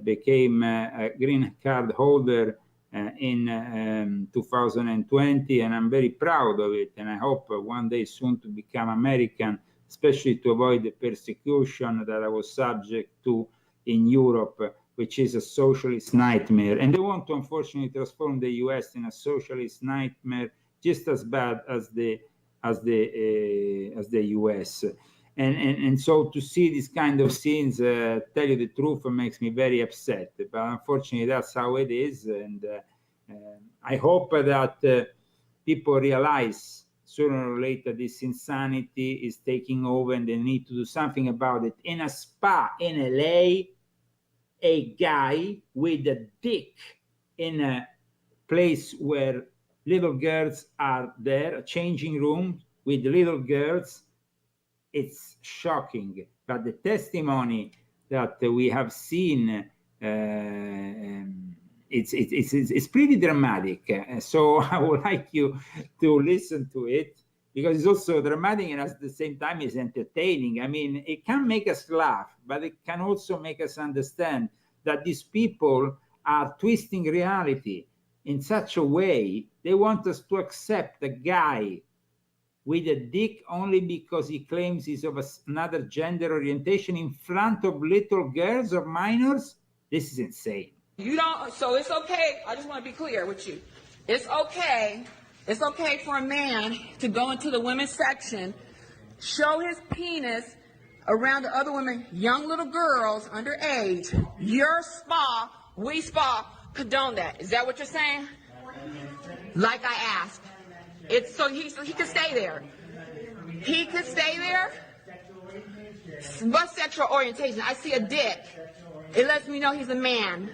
became a green card holder in 2020, and I'm very proud of it. And I hope one day soon to become American, especially to avoid the persecution that I was subject to in Europe, which is a socialist nightmare. And they want to unfortunately transform the US in a socialist nightmare just as bad as the US. And so to see these kind of scenes, tell you the truth, makes me very upset. But unfortunately, that's how it is. And I hope that people realize sooner or later this insanity is taking over and they need to do something about it. In a spa in LA, a guy with a dick in a place where little girls are there, a changing room with little girls. It's shocking. But the testimony that we have seen, it's pretty dramatic. So I would like you to listen to it, because it's also dramatic and at the same time it's entertaining. I mean, it can make us laugh, but it can also make us understand that these people are twisting reality in such a way. They want us to accept a guy with a dick only because he claims he's of another gender orientation in front of little girls or minors. This is insane. You don't, so it's okay. I just want to be clear with you. It's okay for a man to go into the women's section show his penis around the other women, young little girls underage, your spa, we spa, condone that. Is that what you're saying? Like I asked. It's so he could stay there. He could stay there. What sexual orientation? I see a dick. It lets me know he's a man.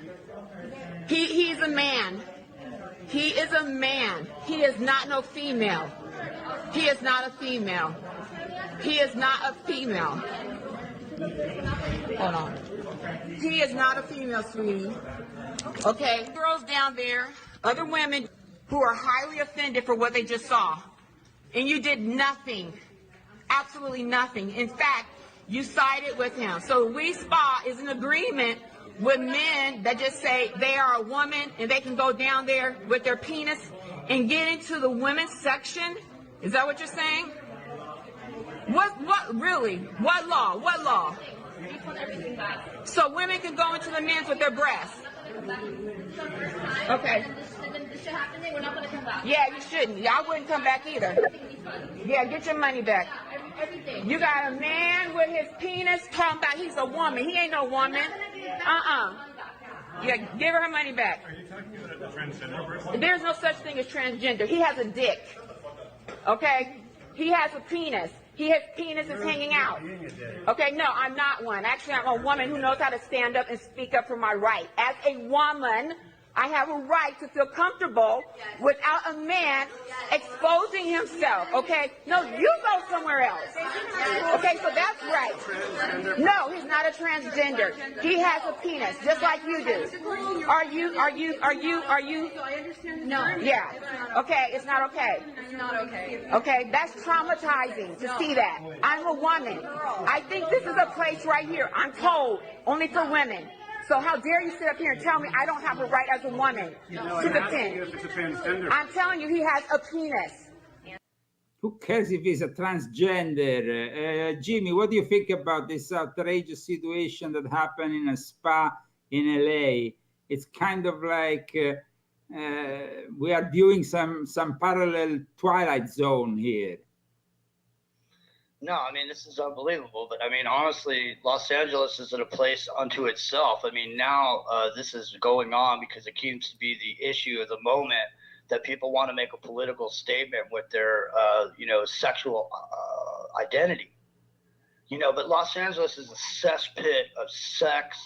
He's a man. He is a man. He is not no female. He is not a female. He is not a female. Hold on. He is not a female, sweetie. Okay, girls down there, other women who are highly offended for what they just saw. And you did nothing. Absolutely nothing. In fact, you sided with him. So We Spa is in agreement with men that just say they are a woman and they can go down there with their penis and get into the women's section. Is that what you're saying? What really? What law? What law? So women can go into the men's with their breasts. Okay. Yeah, you shouldn't. I wouldn't come back either. Yeah, get your money back. You got a man with his penis talking about he's a woman. He ain't no woman. Yeah, give her money back. Are you talking about a transgender person? There's no such thing as transgender. He has a dick. Okay? He has a penis. His penis is hanging out. Okay, no, I'm not one. Actually, I'm a woman who knows how to stand up and speak up for my right. As a woman, I have a right to feel comfortable without a man exposing himself, okay? No, you go somewhere else. Okay, so that's right. No, he's not a transgender. He has a penis, just like you do. Are you? No. Yeah. Okay, it's not okay. It's not okay. Okay, that's traumatizing to see that. I'm a woman. I think this is a place right here, I'm told, only for women. So how dare you sit up here and tell me I don't have a right as a woman to defend? I'm telling you, he has a penis. Who cares if he's a transgender? Jimmy, what do you think about this outrageous situation that happened in a spa in LA? It's kind of like we are doing some parallel Twilight Zone here. No, I mean, this is unbelievable. But I mean, honestly, Los Angeles is in a place unto itself. I mean, now this is going on because it seems to be the issue of the moment that people want to make a political statement with their, sexual identity. But Los Angeles is a cesspit of sex,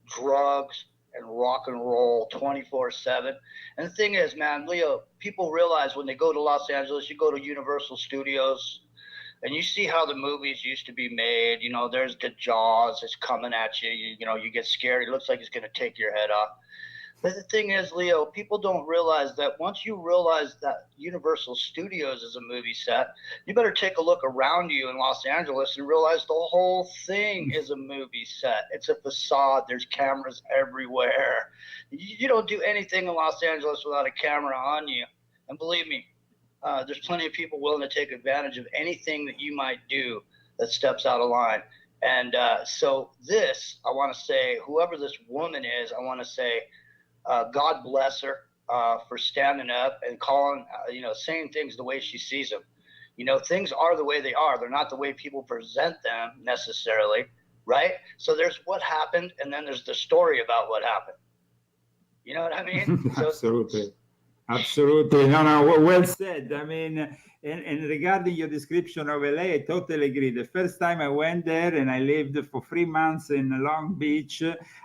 drugs, and rock and roll 24/7. And the thing is, man, Leo, people realize when they go to Los Angeles, you go to Universal Studios, and you see how the movies used to be made. There's the Jaws. It's coming at you. You get scared. It looks like it's going to take your head off. But the thing is, Leo, people don't realize that once you realize that Universal Studios is a movie set, you better take a look around you in Los Angeles and realize the whole thing is a movie set. It's a facade. There's cameras everywhere. You don't do anything in Los Angeles without a camera on you. And believe me, there's plenty of people willing to take advantage of anything that you might do that steps out of line. And so this, I want to say, whoever this woman is, I want to say, God bless her for standing up and calling, saying things the way she sees them. Things are the way they are. They're not the way people present them necessarily, right? So there's what happened, and then there's the story about what happened. You know what I mean? Absolutely. Absolutely. No, well said. I mean, and regarding your description of LA, I totally agree. The first time I went there and I lived for 3 months in Long Beach,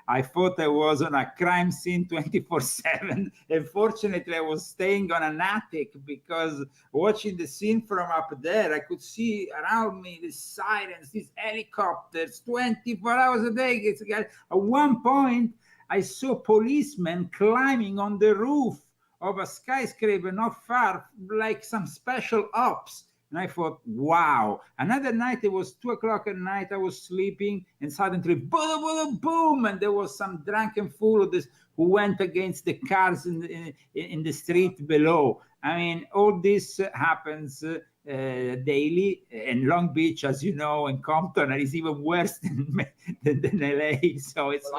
I thought I was on a crime scene 24/7. And fortunately, I was staying on an attic because watching the scene from up there, I could see around me the sirens, these helicopters, 24 hours a day. At one point, I saw policemen climbing on the roof of a skyscraper not far, like some special ops. And I thought, wow. Another night, it was 2 o'clock at night, I was sleeping, and suddenly, boom, boom, boom, and there was some drunken fool who went against the cars in the street below. I mean, all this happens daily, and Long Beach, as you know, and Compton is even worse than LA. So it's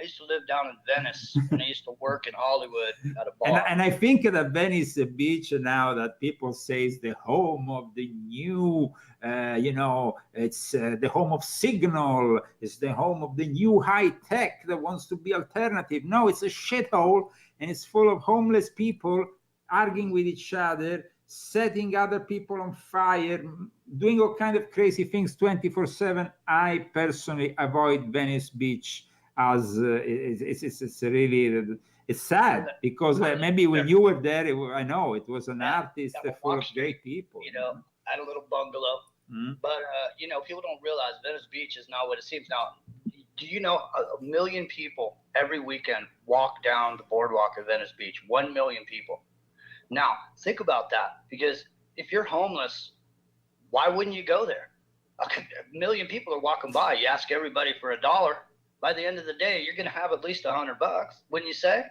I used to live down in Venice, and I used to work in Hollywood at a bar. And I think that Venice Beach now that people say is the home of the new, it's the home of Signal, it's the home of the new high tech that wants to be alternative. No, it's a shithole, and it's full of homeless people arguing with each other, setting other people on fire, doing all kind of crazy things 24/7. I personally avoid Venice Beach as it's really, it's sad because maybe when you were there, I know it was an artist full of great people. I had a little bungalow, but people don't realize Venice Beach is not what it seems. Now, do you know 1 million people every weekend walk down the boardwalk of Venice Beach? 1 million people. Now, think about that, because if you're homeless, why wouldn't you go there? 1 million people are walking by. You ask everybody for $1. By the end of the day, you're going to have at least $100, wouldn't you say?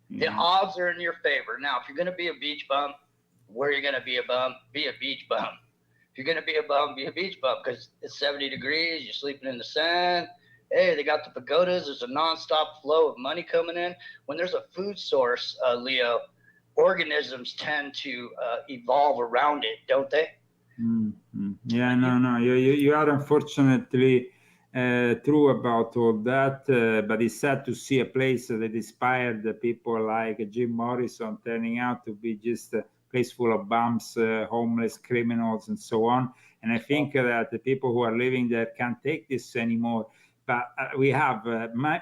The odds are in your favor. Now, if you're going to be a beach bum, where are you going to be a bum? Be a beach bum. If you're going to be a bum, be a beach bum, because it's 70 degrees, you're sleeping in the sand. Hey, they got the pagodas. There's a nonstop flow of money coming in. When there's a food source, Leo, organisms tend to evolve around it, don't they? Yeah, no, you are unfortunately true about all that, but it's sad to see a place that inspired people like Jim Morrison turning out to be just a place full of bums, homeless criminals, and so on. And I think that the people who are living there can't take this anymore. But we have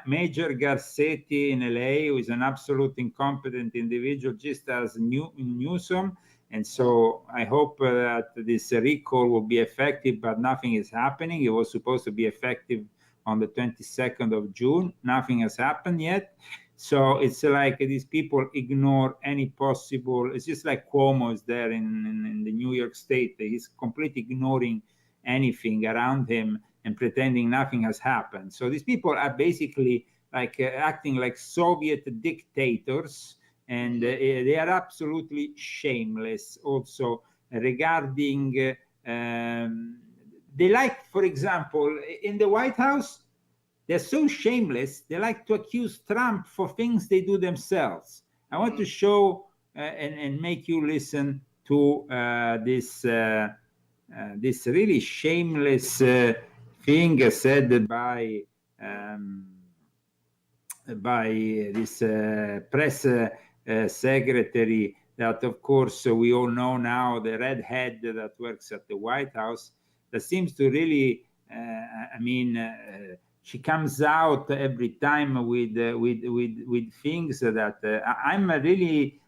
Major Garcetti in LA, who is an absolute incompetent individual, just as Newsom. And so I hope that this recall will be effective, but nothing is happening. It was supposed to be effective on the 22nd of June. Nothing has happened yet. So it's like these people ignore any possible, it's just like Cuomo is there in the New York State. He's completely ignoring anything around him and pretending nothing has happened. So these people are basically like acting like Soviet dictators, and they are absolutely shameless also regarding, they like, for example, in the White House, they're so shameless, they like to accuse Trump for things they do themselves. I want to show and make you listen to this really shameless thing said by this press secretary that, of course, we all know now, the redhead that works at the White House, that seems to really, she comes out every time with things that I'm really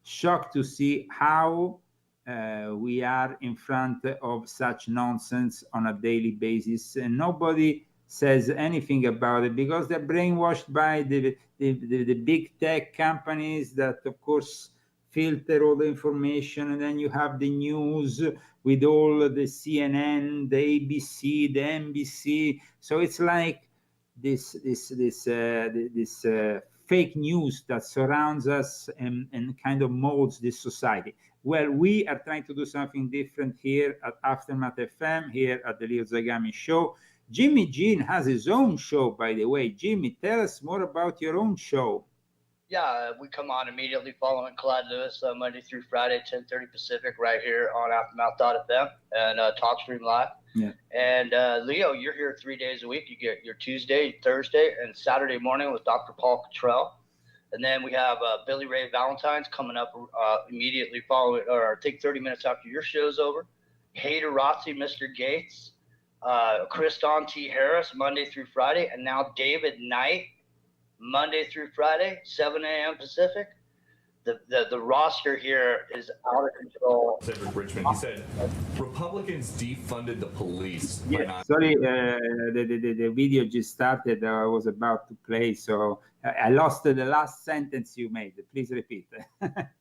shocked to see how we are in front of such nonsense on a daily basis, and nobody says anything about it because they're brainwashed by the big tech companies that, of course, filter all the information, and then you have the news with all the CNN, the ABC, the NBC. So it's like this fake news that surrounds us and kind of molds this society. Well, we are trying to do something different here at Aftermath FM, here at the Leo Zagami Show. Jimmy Jean has his own show, by the way. Jimmy, tell us more about your own show. Yeah, we come on immediately following Clyde Lewis Monday through Friday, 10:30 Pacific, right here on Aftermath.fm and TalkStream Live. Yeah. And Leo, you're here 3 days a week. You get your Tuesday, Thursday, and Saturday morning with Dr. Paul Cottrell. And then we have Billy Ray Valentine's coming up immediately following, or I think 30 minutes after your show's over. Hader Rossi, Mr. Gates, Kriston T. Harris, Monday through Friday, and now David Knight, Monday through Friday, 7 a.m. Pacific. The roster here is out of control. Cedric Richmond, he said Republicans defunded the police. Yeah, sorry, the video just started. I was about to play, so I lost the last sentence you made. Please repeat. Aftermath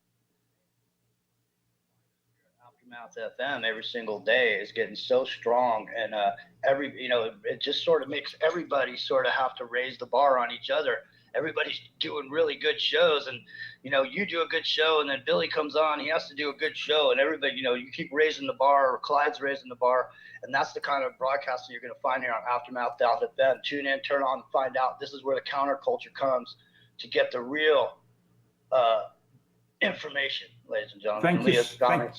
FM every single day is getting so strong, and it just sort of makes everybody sort of have to raise the bar on each other. everybody's doing really good shows, and you do a good show, and then Billy comes on, he has to do a good show, and everybody, you keep raising the bar, or Clyde's raising the bar, and that's the kind of broadcasting you're going to find here on Aftermath.fm. Tune in, turn on, find out. This is where the counterculture comes to get the real information, ladies and gentlemen. Thank you.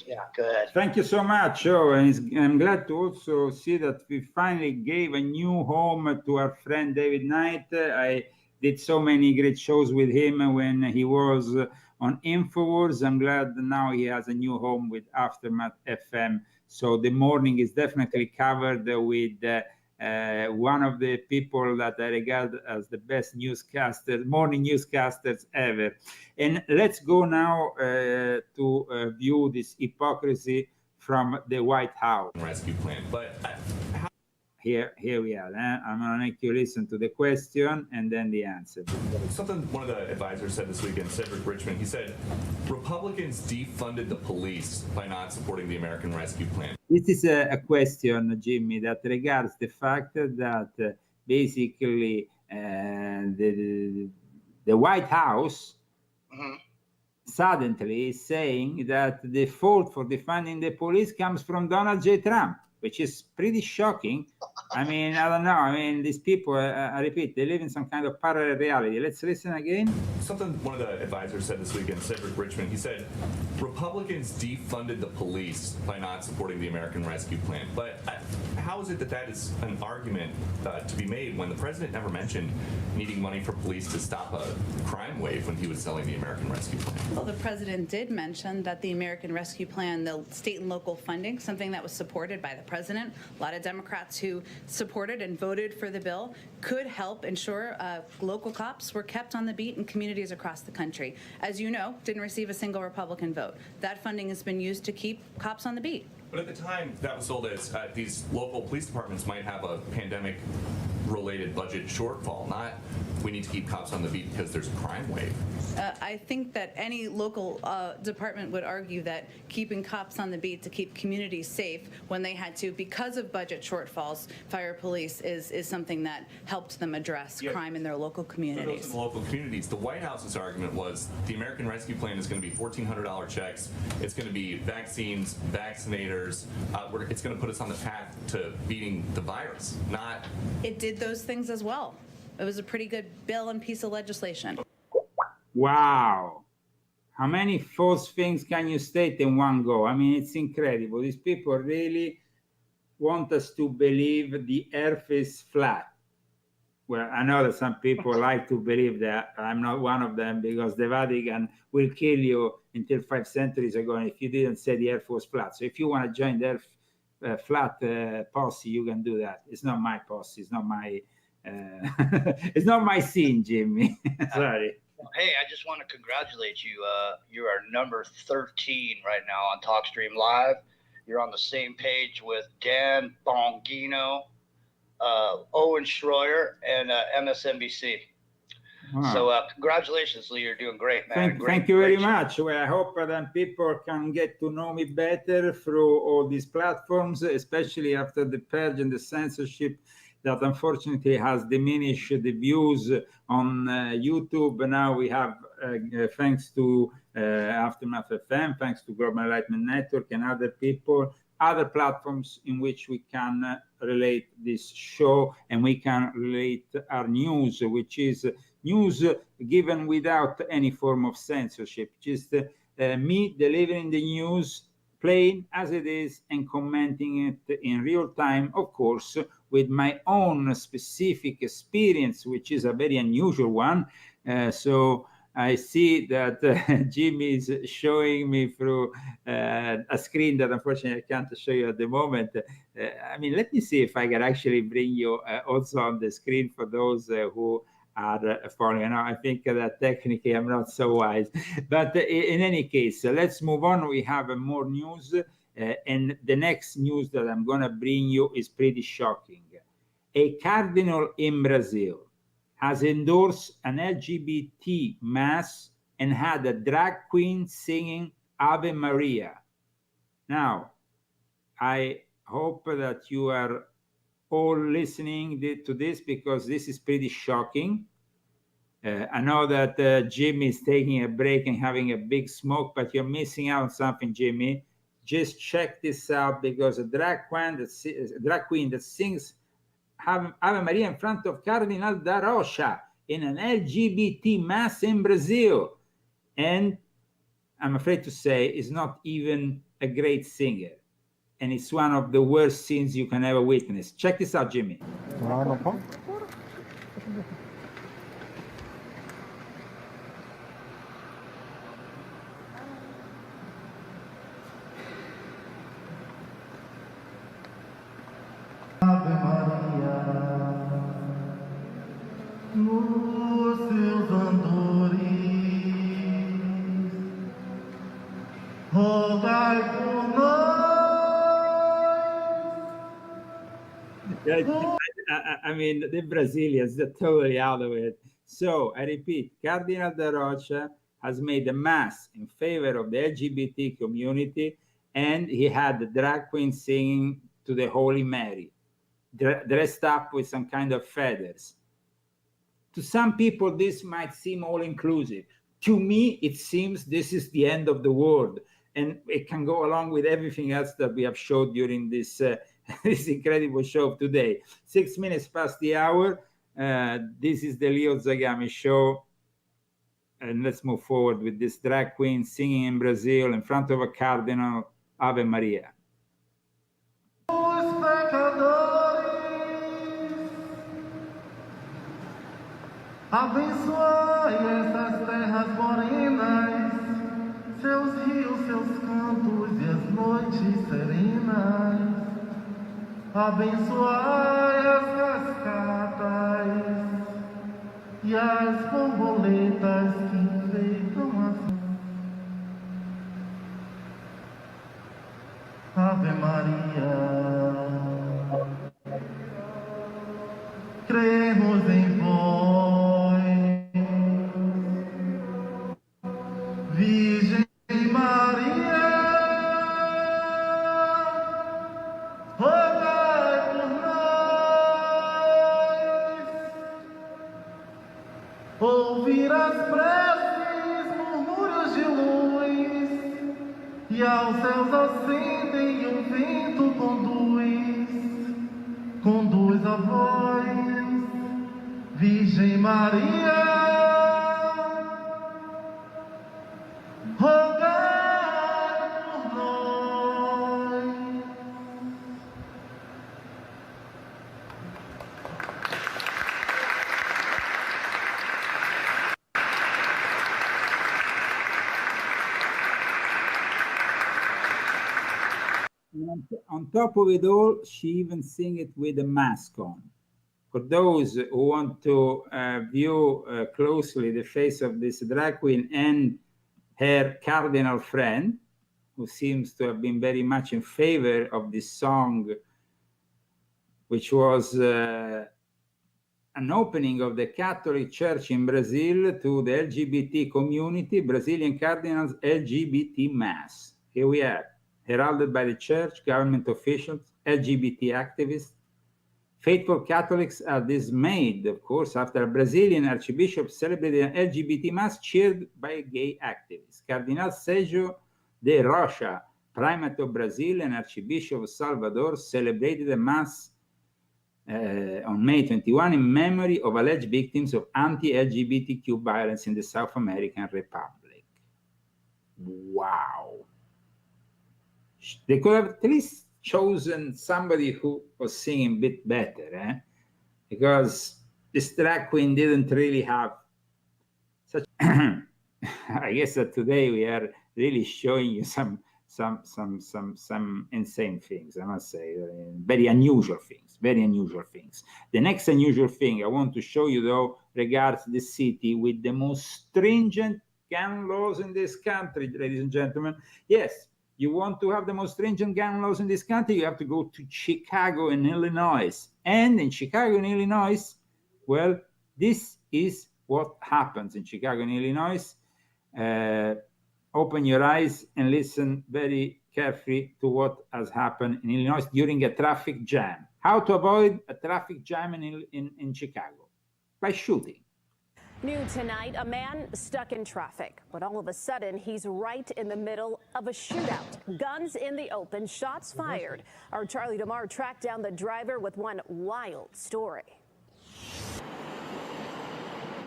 Yeah, go ahead. Thank you so much, Joe. And I'm glad to also see that we finally gave a new home to our friend David Knight. I did so many great shows with him when he was on InfoWars. I'm glad now he has a new home with Aftermath FM. So the morning is definitely covered with one of the people that I regard as the best newscasters, morning newscasters ever. And let's go now to view this hypocrisy from the White House. Rescue plan, but here we are. I'm going to make you listen to the question and then the answer. Something one of the advisors said this weekend, Cedric Richmond, he said, Republicans defunded the police by not supporting the American Rescue Plan. This is a question, Jimmy, that regards the fact that basically the White House suddenly is saying that the fault for defunding the police comes from Donald J. Trump, which is pretty shocking. I mean, I don't know. I mean, these people, I repeat, they live in some kind of parallel reality. Let's listen again. Something one of the advisors said this weekend, Cedric Richmond, he said, Republicans defunded the police by not supporting the American Rescue Plan. But how is it that that is an argument to be made when the president never mentioned needing money for police to stop a crime wave when he was selling the American Rescue Plan? Well, the president did mention that the American Rescue Plan, the state and local funding, something that was supported by the president, a lot of Democrats who supported and voted for the bill, could help ensure local cops were kept on the beat in communities across the country. As you know, didn't receive a single Republican vote. That funding has been used to keep cops on the beat. But at the time, that was sold as these local police departments might have a pandemic-related budget shortfall, not we need to keep cops on the beat because there's a crime wave. I think that any local department would argue that keeping cops on the beat to keep communities safe when they had to, because of budget shortfalls, fire police is something that helped them address crime in their local communities. In the local communities, the White House's argument was the American Rescue Plan is going to be $1,400 checks. It's going to be vaccines, vaccinators. It's going to put us on the path to beating the virus. Not. It did those things as well. It was a pretty good bill and piece of legislation. Wow. How many false things can you state in one go? I mean, it's incredible. These people really want us to believe the earth is flat. Well, I know that some people like to believe that. I'm not one of them, because the Vatican will kill you until 5 centuries ago if you didn't say the earth was flat. So if you want to join the earth flat posse, you can do that. It's not my posse. It's not my it's not my scene, Jimmy. Sorry. Hey, I just want to congratulate you. You are number 13 right now on TalkStream Live. You're on the same page with Dan Bongino, Owen Schroyer, and MSNBC. Wow. So congratulations, Lee. You're doing great, man. Thank you very much. Well, I hope that people can get to know me better through all these platforms, especially after the purge and the censorship that unfortunately has diminished the views on YouTube. Now we have, thanks to Aftermath FM, thanks to Global Enlightenment Network and other people, other platforms in which we can relate this show, and we can relate our news, which is news given without any form of censorship. Just me delivering the news plain as it is and commenting it in real time, of course, with my own specific experience, which is a very unusual one. So I see that Jimmy is showing me through a screen that unfortunately I can't show you at the moment. I mean, let me see if I can actually bring you also on the screen for those who are following. Now, I think that technically I'm not so wise, but in any case, let's move on. We have more news, and the next news that I'm going to bring you is pretty shocking. A cardinal in Brazil has endorsed an LGBT mass and had a drag queen singing Ave Maria. Now, I hope that you are all listening to this, because this is pretty shocking. I know that Jimmy is taking a break and having a big smoke, but you're missing out on something, Jimmy. Just check this out, because a drag queen that sings Ave Maria in front of Cardinal da Rocha in an LGBT mass in Brazil. And I'm afraid to say is not even a great singer. And it's one of the worst scenes you can ever witness. Check this out, Jimmy. Ave Maria, nos seus andores, rogai por nós. I mean, the Brazilians, they're totally out of it. So, I repeat, Cardinal da Rocha has made a mass in favor of the LGBT community, and he had the drag queen singing to the Holy Mary, dressed up with some kind of feathers. To some people, this might seem all-inclusive. To me, it seems this is the end of the world, and it can go along with everything else that we have showed during this this incredible show of today. 6 minutes past the hour. This is the Leo Zagami Show, and let's move forward with this drag queen singing in Brazil in front of a cardinal. Ave Maria. Os pecadores, abençoai essas terras morenas, seus rios, seus campos e as noites serenas. Abençoai as cascatas e as borboletas que enfeitam a Ave Maria, cremos em vós, Virgem Maria, rogai por nós, ouvir as preces, murmúrios de luz, e aos céus acendem e o vento conduz a voz, Virgem Maria, rogai por nós. On top of it all, she even sing it with a mask on. For those who want to view closely the face of this drag queen and her cardinal friend, who seems to have been very much in favor of this song, which was an opening of the Catholic Church in Brazil to the LGBT community, Brazilian Cardinals LGBT Mass. Here we are, heralded by the church, government officials, LGBT activists. Faithful Catholics are dismayed, of course, after a Brazilian archbishop celebrated an LGBT mass cheered by gay activists. Cardinal Sérgio de Rocha, primate of Brazil and Archbishop of Salvador, celebrated a mass on May 21 in memory of alleged victims of anti-LGBTQ violence in the South American Republic. Wow. They could have at least chosen somebody who was singing a bit better, because this drag queen didn't really have such. I guess that today we are really showing you some insane things, I must say, very unusual things, very unusual things. The next unusual thing I want to show you, though, regards the city with the most stringent gun laws in this country, ladies and gentlemen. Yes. You want to have the most stringent gun laws in this country, you have to go to Chicago and Illinois. And in Chicago and Illinois, well, this is what happens in Chicago and Illinois. Open your eyes and listen very carefully to what has happened in Illinois during a traffic jam. How to avoid a traffic jam in Chicago? By shooting. New tonight, a man stuck in traffic, but all of a sudden he's right in the middle of a shootout. Guns in the open, shots fired. Our Charlie DeMar tracked down the driver with one wild story.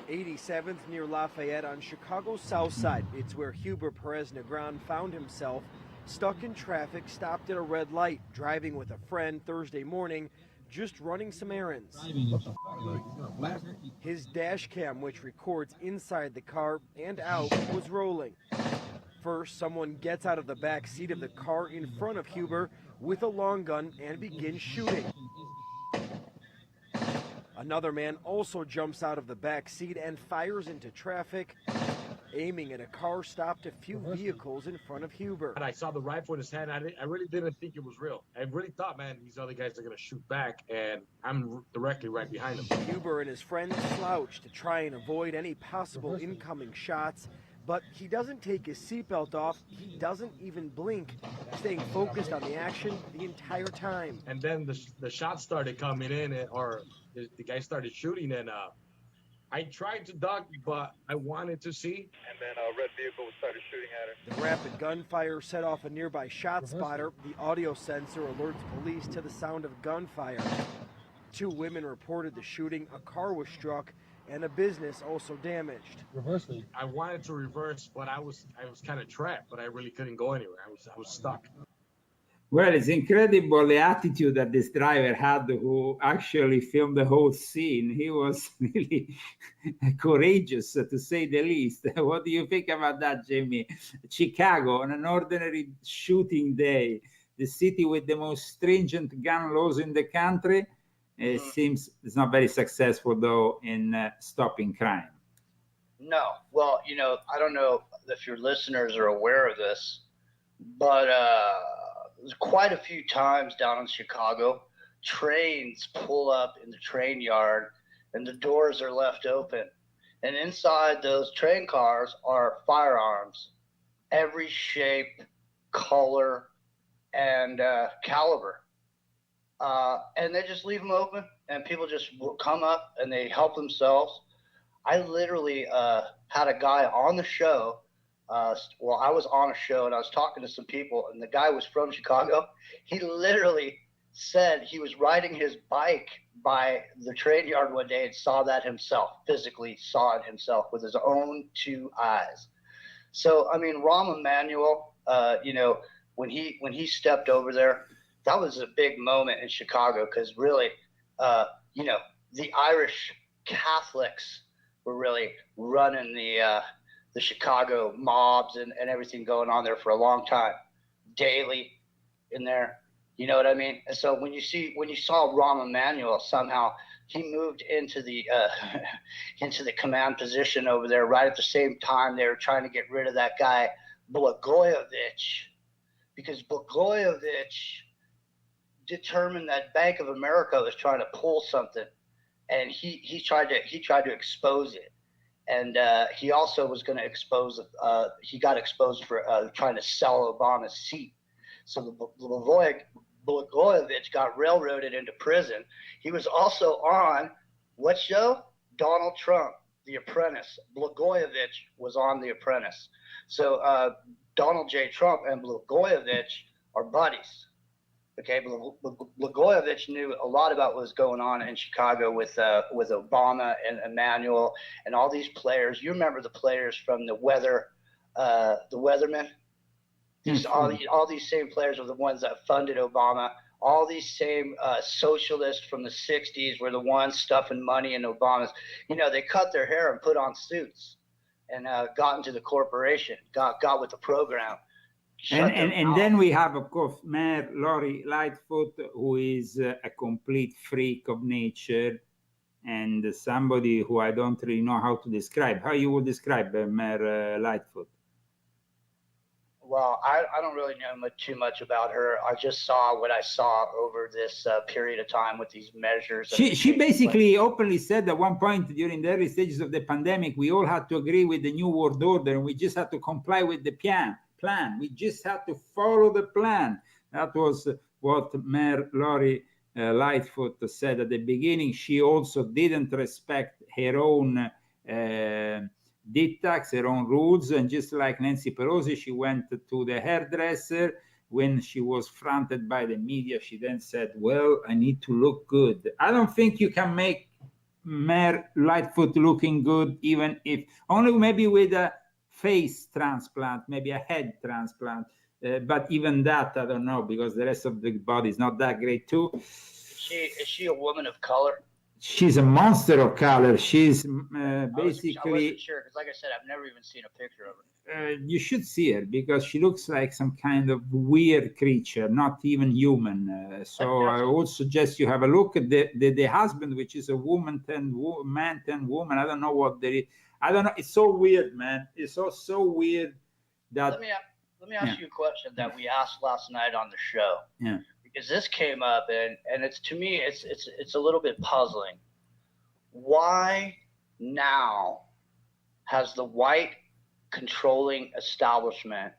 87th near Lafayette on Chicago's south side. It's where Huber Perez Negron found himself stuck in traffic, stopped at a red light, driving with a friend Thursday morning, just running some errands. His dash cam, which records inside the car and out, was rolling. First, someone gets out of the back seat of the car in front of Huber with a long gun and begins shooting. Another man also jumps out of the back seat and fires into traffic, aiming at a car stopped a few vehicles in front of Huber. And I saw the rifle in his hand. I really didn't think it was real. I really thought, man, these other guys are going to shoot back, and I'm directly right behind him. Huber and his friends slouch to try and avoid any possible incoming shots, but he doesn't take his seatbelt off. He doesn't even blink, staying focused on the action the entire time. And then the shots started coming in, or the guy started shooting, and I tried to duck, but I wanted to see. And then a red vehicle started shooting at her. The rapid gunfire set off a nearby shot spotter. The audio sensor alerts police to the sound of gunfire. 2 women reported the shooting. A car was struck, and a business also damaged. I wanted to reverse, but I was kind of trapped, but I really couldn't go anywhere. I was stuck. Well, it's incredible the attitude that this driver had who actually filmed the whole scene. He was really courageous, to say the least. What do you think about that, Jamie? Chicago, on an ordinary shooting day, the city with the most stringent gun laws in the country, seems it's not very successful, though, in stopping crime. No. Well, I don't know if your listeners are aware of this, but quite a few times down in Chicago, trains pull up in the train yard and the doors are left open. And inside those train cars are firearms, every shape, color, and caliber. And they just leave them open and people just come up and they help themselves. I literally had a guy on the show. I was on a show and I was talking to some people, and the guy was from Chicago. He literally said he was riding his bike by the train yard one day and saw that himself, physically saw it himself with his own 2 eyes. So, I mean, Rahm Emanuel, when he stepped over there, that was a big moment in Chicago because really, the Irish Catholics were really running the Chicago mobs and everything going on there for a long time. Daley in there, you know what I mean? And so when you saw Rahm Emanuel, somehow he moved into the command position over there right at the same time they were trying to get rid of that guy Blagojevich, because Blagojevich determined that Bank of America was trying to pull something, and he tried to expose it. And he also was going to expose. He got exposed for trying to sell Obama's seat. So Blagojevich got railroaded into prison. He was also on what show? Donald Trump, The Apprentice. Blagojevich was on The Apprentice. So Donald J. Trump and Blagojevich are buddies. Okay, Blagojevich knew a lot about what was going on in Chicago with Obama and Emanuel and all these players. You remember the players from the Weathermen? All these same players are the ones that funded Obama. All these same socialists from the 60s were the ones stuffing money in Obama's. They cut their hair and put on suits and got into the corporation, got with the program. And then we have, of course, Mayor Lori Lightfoot, who is a complete freak of nature and somebody who I don't really know how to describe. How you would describe Mayor Lightfoot? Well, I don't really know too much about her. I just saw what I saw over this period of time with these measures. She basically openly said at one point during the early stages of the pandemic, we all had to agree with the New World Order and we just had to comply with the plan. We just had to follow the plan. That was what Mayor Lori Lightfoot said at the beginning. She also didn't respect her own dictates, her own rules. And just like Nancy Pelosi, she went to the hairdresser. When she was fronted by the media, she then said, well, I need to look good. I don't think you can make Mayor Lightfoot looking good, even if only maybe with a face transplant, maybe a head transplant. But even that, I don't know, because the rest of the body is not that great too. Is she a woman of color? She's a monster of color. She's I basically. wasn't sure, because like I said, I've never even seen a picture of her. You should see her, because she looks like some kind of weird creature, not even human. So I would suggest you have a look at the husband, which is a woman turned man turned woman. I don't know what there is. I don't know. It's so weird, man. It's so weird that. Let me ask you a question that we asked last night on the show. Yeah. Because this came up, and it's, to me, it's a little bit puzzling. Why now has the white controlling establishment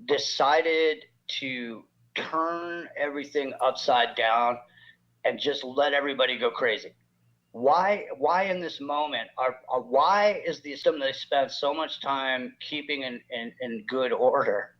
decided to turn everything upside down and just let everybody go crazy? Why in this moment why is the system they spent so much time keeping in good order?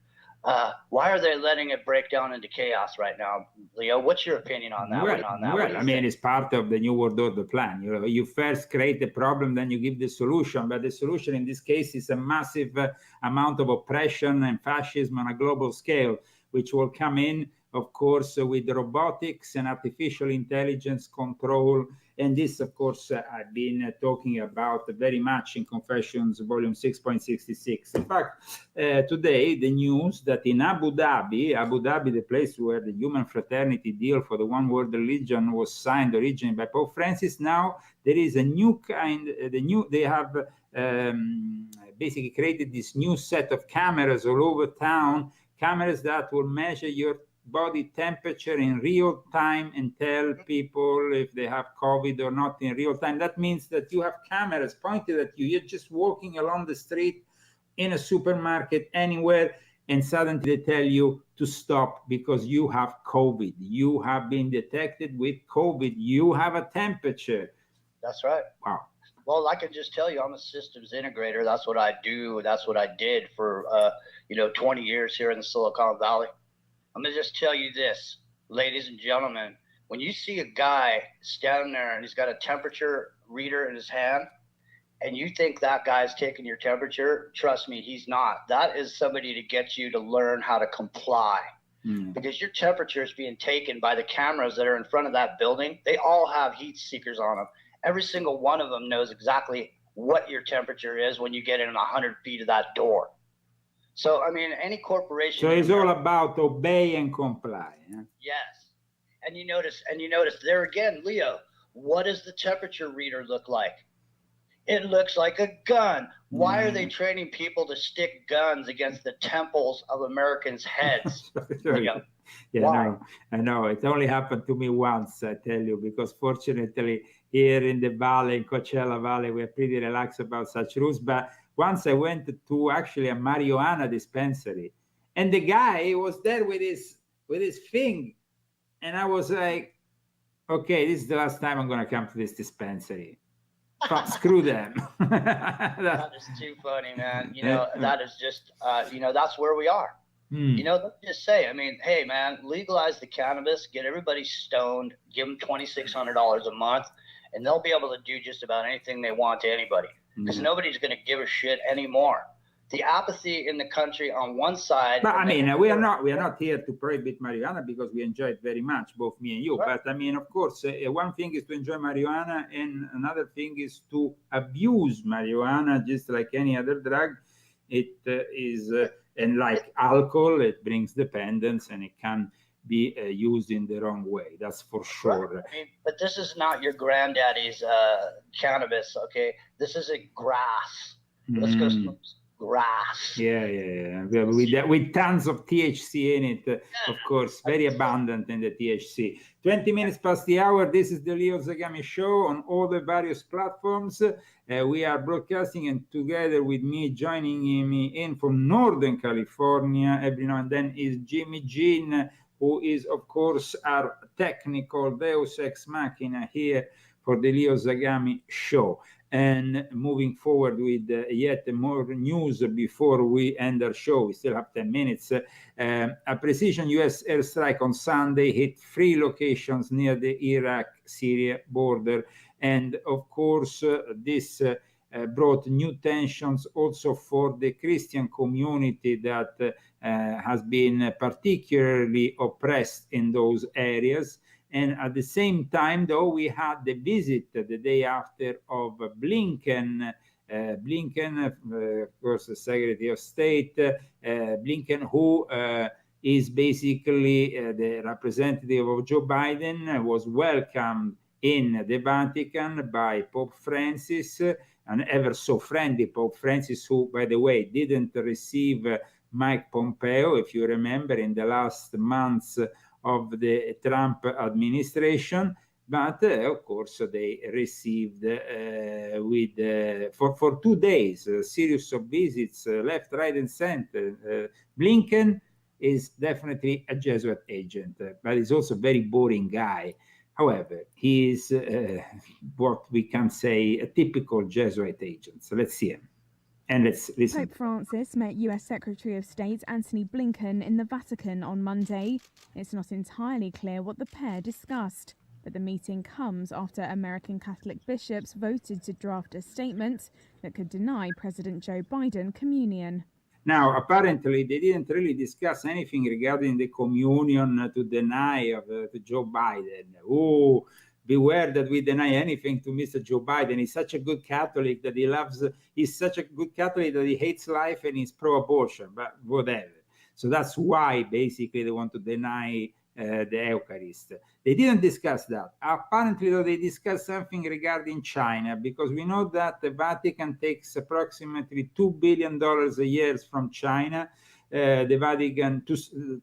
Why are they letting it break down into chaos right now, Leo? What's your opinion on that? Well, I mean, it's part of the New World Order plan. You first create the problem, then you give the solution. But the solution in this case is a massive amount of oppression and fascism on a global scale, which will come in, of course, with robotics and artificial intelligence control. And this, of course, I've been talking about very much in Confessions, volume 6.66. In fact, today, the news that in Abu Dhabi, the place where the human fraternity deal for the one world religion was signed originally by Pope Francis, now there is a new kind, they have basically created this new set of cameras all over town, cameras that will measure your body temperature in real time and tell people if they have COVID or not in real time. That means that you have cameras pointed at you. You're just walking along the street, in a supermarket, anywhere, and suddenly they tell you to stop because you have COVID. You have been detected with COVID. You have a temperature. That's right. Wow. Well, I can just tell you, I'm a systems integrator. That's what I do. That's what I did for 20 years here in the Silicon Valley. I'm going to just tell you this, ladies and gentlemen, when you see a guy standing there and he's got a temperature reader in his hand and you think that guy's taking your temperature, trust me, he's not. That is somebody to get you to learn how to comply because your temperature is being taken by the cameras that are in front of that building. They all have heat seekers on them. Every single one of them knows exactly what your temperature is when you get in 100 feet of that door. So, I mean, any corporation. So it's all about obey and comply. Yeah? Yes. And you notice there again, Leo, what does the temperature reader look like? It looks like a gun. Why are they training people to stick guns against the temples of Americans' heads? Yeah, no, I know. It only happened to me once, I tell you, because fortunately here in the valley, in Coachella Valley, we're pretty relaxed about such rules. But once I went to actually a marijuana dispensary, and the guy was there with his thing, and I was like, okay, this is the last time I'm going to come to this dispensary. Screw them. That is too funny, man. That is just, that's where we are. Let me just say, I mean, hey, man, legalize the cannabis, get everybody stoned, give them $2,600 a month, and they'll be able to do just about anything they want to anybody. Because nobody's going to give a shit anymore. The apathy in the country on one side. But I mean, we are not here to prohibit marijuana because we enjoy it very much, both me and you. Right. But I mean, of course, one thing is to enjoy marijuana, and another thing is to abuse marijuana, just like any other drug. It is, and like alcohol, it brings dependence, and it can be used in the wrong way. That's for sure. Right. I mean, but this is not your granddaddy's cannabis, okay? This is a grass. Let's go smoke grass. Yeah. With tons of THC in it, of course, very abundant in the THC. 20 minutes past the hour. This is the Leo Zagami Show on all the various platforms. We are broadcasting, and together with me, joining me in from Northern California every now and then is Jimmy Jean, who is, of course, our technical Deus Ex Machina here for the Leo Zagami Show. And moving forward with yet more news before we end our show, we still have 10 minutes. A precision U.S. airstrike on Sunday hit 3 locations near the Iraq-Syria border. And of course, this brought new tensions also for the Christian community that has been particularly oppressed in those areas. And at the same time, though, we had the visit the day after of Blinken, of course, the Secretary of State, Blinken, who is basically the representative of Joe Biden, was welcomed in the Vatican by Pope Francis, an ever so friendly Pope Francis, who, by the way, didn't receive Mike Pompeo, if you remember, in the last months of the Trump administration. But of course, they received for 2 days a series of visits, left, right, and center. Blinken is definitely a Jesuit agent, but he's also a very boring guy. However, he is what we can say a typical Jesuit agent. So let's see him. And let's listen. Pope Francis met US Secretary of State Antony Blinken in the Vatican on Monday. It's not entirely clear what the pair discussed, but the meeting comes after American Catholic bishops voted to draft a statement that could deny President Joe Biden communion. Now, apparently, they didn't really discuss anything regarding the communion to deny to Joe Biden. Oh, beware that we deny anything to Mr. Joe Biden. He's such a good Catholic that he's such a good Catholic that he hates life and he's pro-abortion, but whatever. So that's why basically they want to deny the Eucharist. They didn't discuss that. Apparently, though, they discussed something regarding China, because we know that the Vatican takes approximately $2 billion a year from China. The Vatican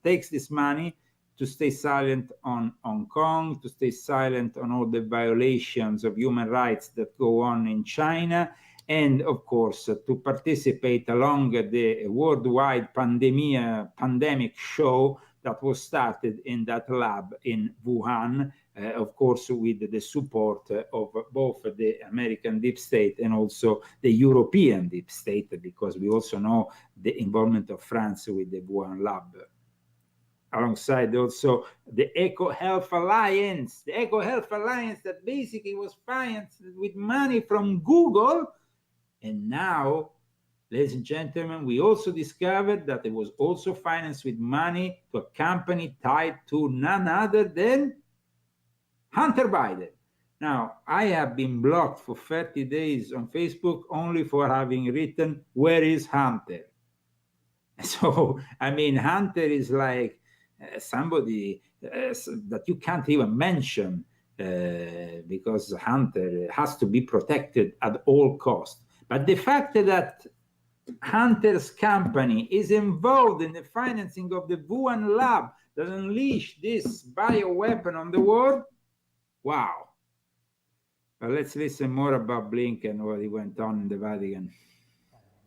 takes this money to stay silent on Hong Kong, to stay silent on all the violations of human rights that go on in China, and of course to participate along the worldwide pandemic show that was started in that lab in Wuhan, of course with the support of both the American deep state and also the European deep state, because we also know the involvement of France with the Wuhan lab. Alongside also the Eco Health Alliance, that basically was financed with money from Google. And now, ladies and gentlemen, we also discovered that it was also financed with money to a company tied to none other than Hunter Biden. Now, I have been blocked for 30 days on Facebook only for having written, "Where is Hunter?" So, I mean, Hunter is like somebody that you can't even mention because Hunter has to be protected at all costs. But the fact that Hunter's company is involved in the financing of the Wuhan lab that unleashed this bioweapon on the world, wow. But let's listen more about Blinken, what he went on in the Vatican.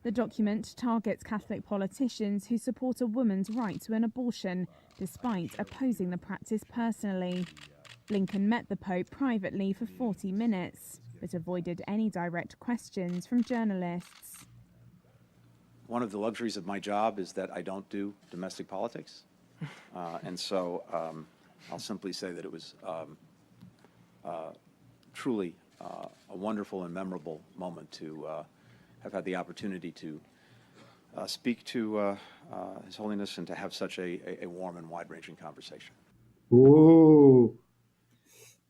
The document targets Catholic politicians who support a woman's right to an abortion, despite opposing the practice personally. Blinken met the Pope privately for 40 minutes, but avoided any direct questions from journalists. One of the luxuries of my job is that I don't do domestic politics. And so I'll simply say that it was truly a wonderful and memorable moment to have had the opportunity to speak to His Holiness and to have such a warm and wide-ranging conversation. Ooh,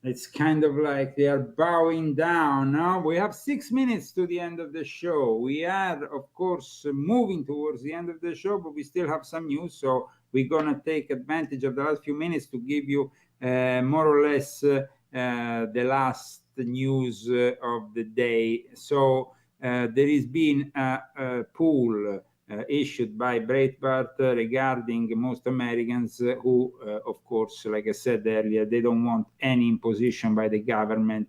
it's kind of like they are bowing down. Now we have 6 minutes to the end of the show. We are, of course, moving towards the end of the show, but we still have some news. So we're going to take advantage of the last few minutes to give you more or less the last news of the day. So there has been a poll issued by Breitbart regarding most Americans who, of course, like I said earlier, they don't want any imposition by the government,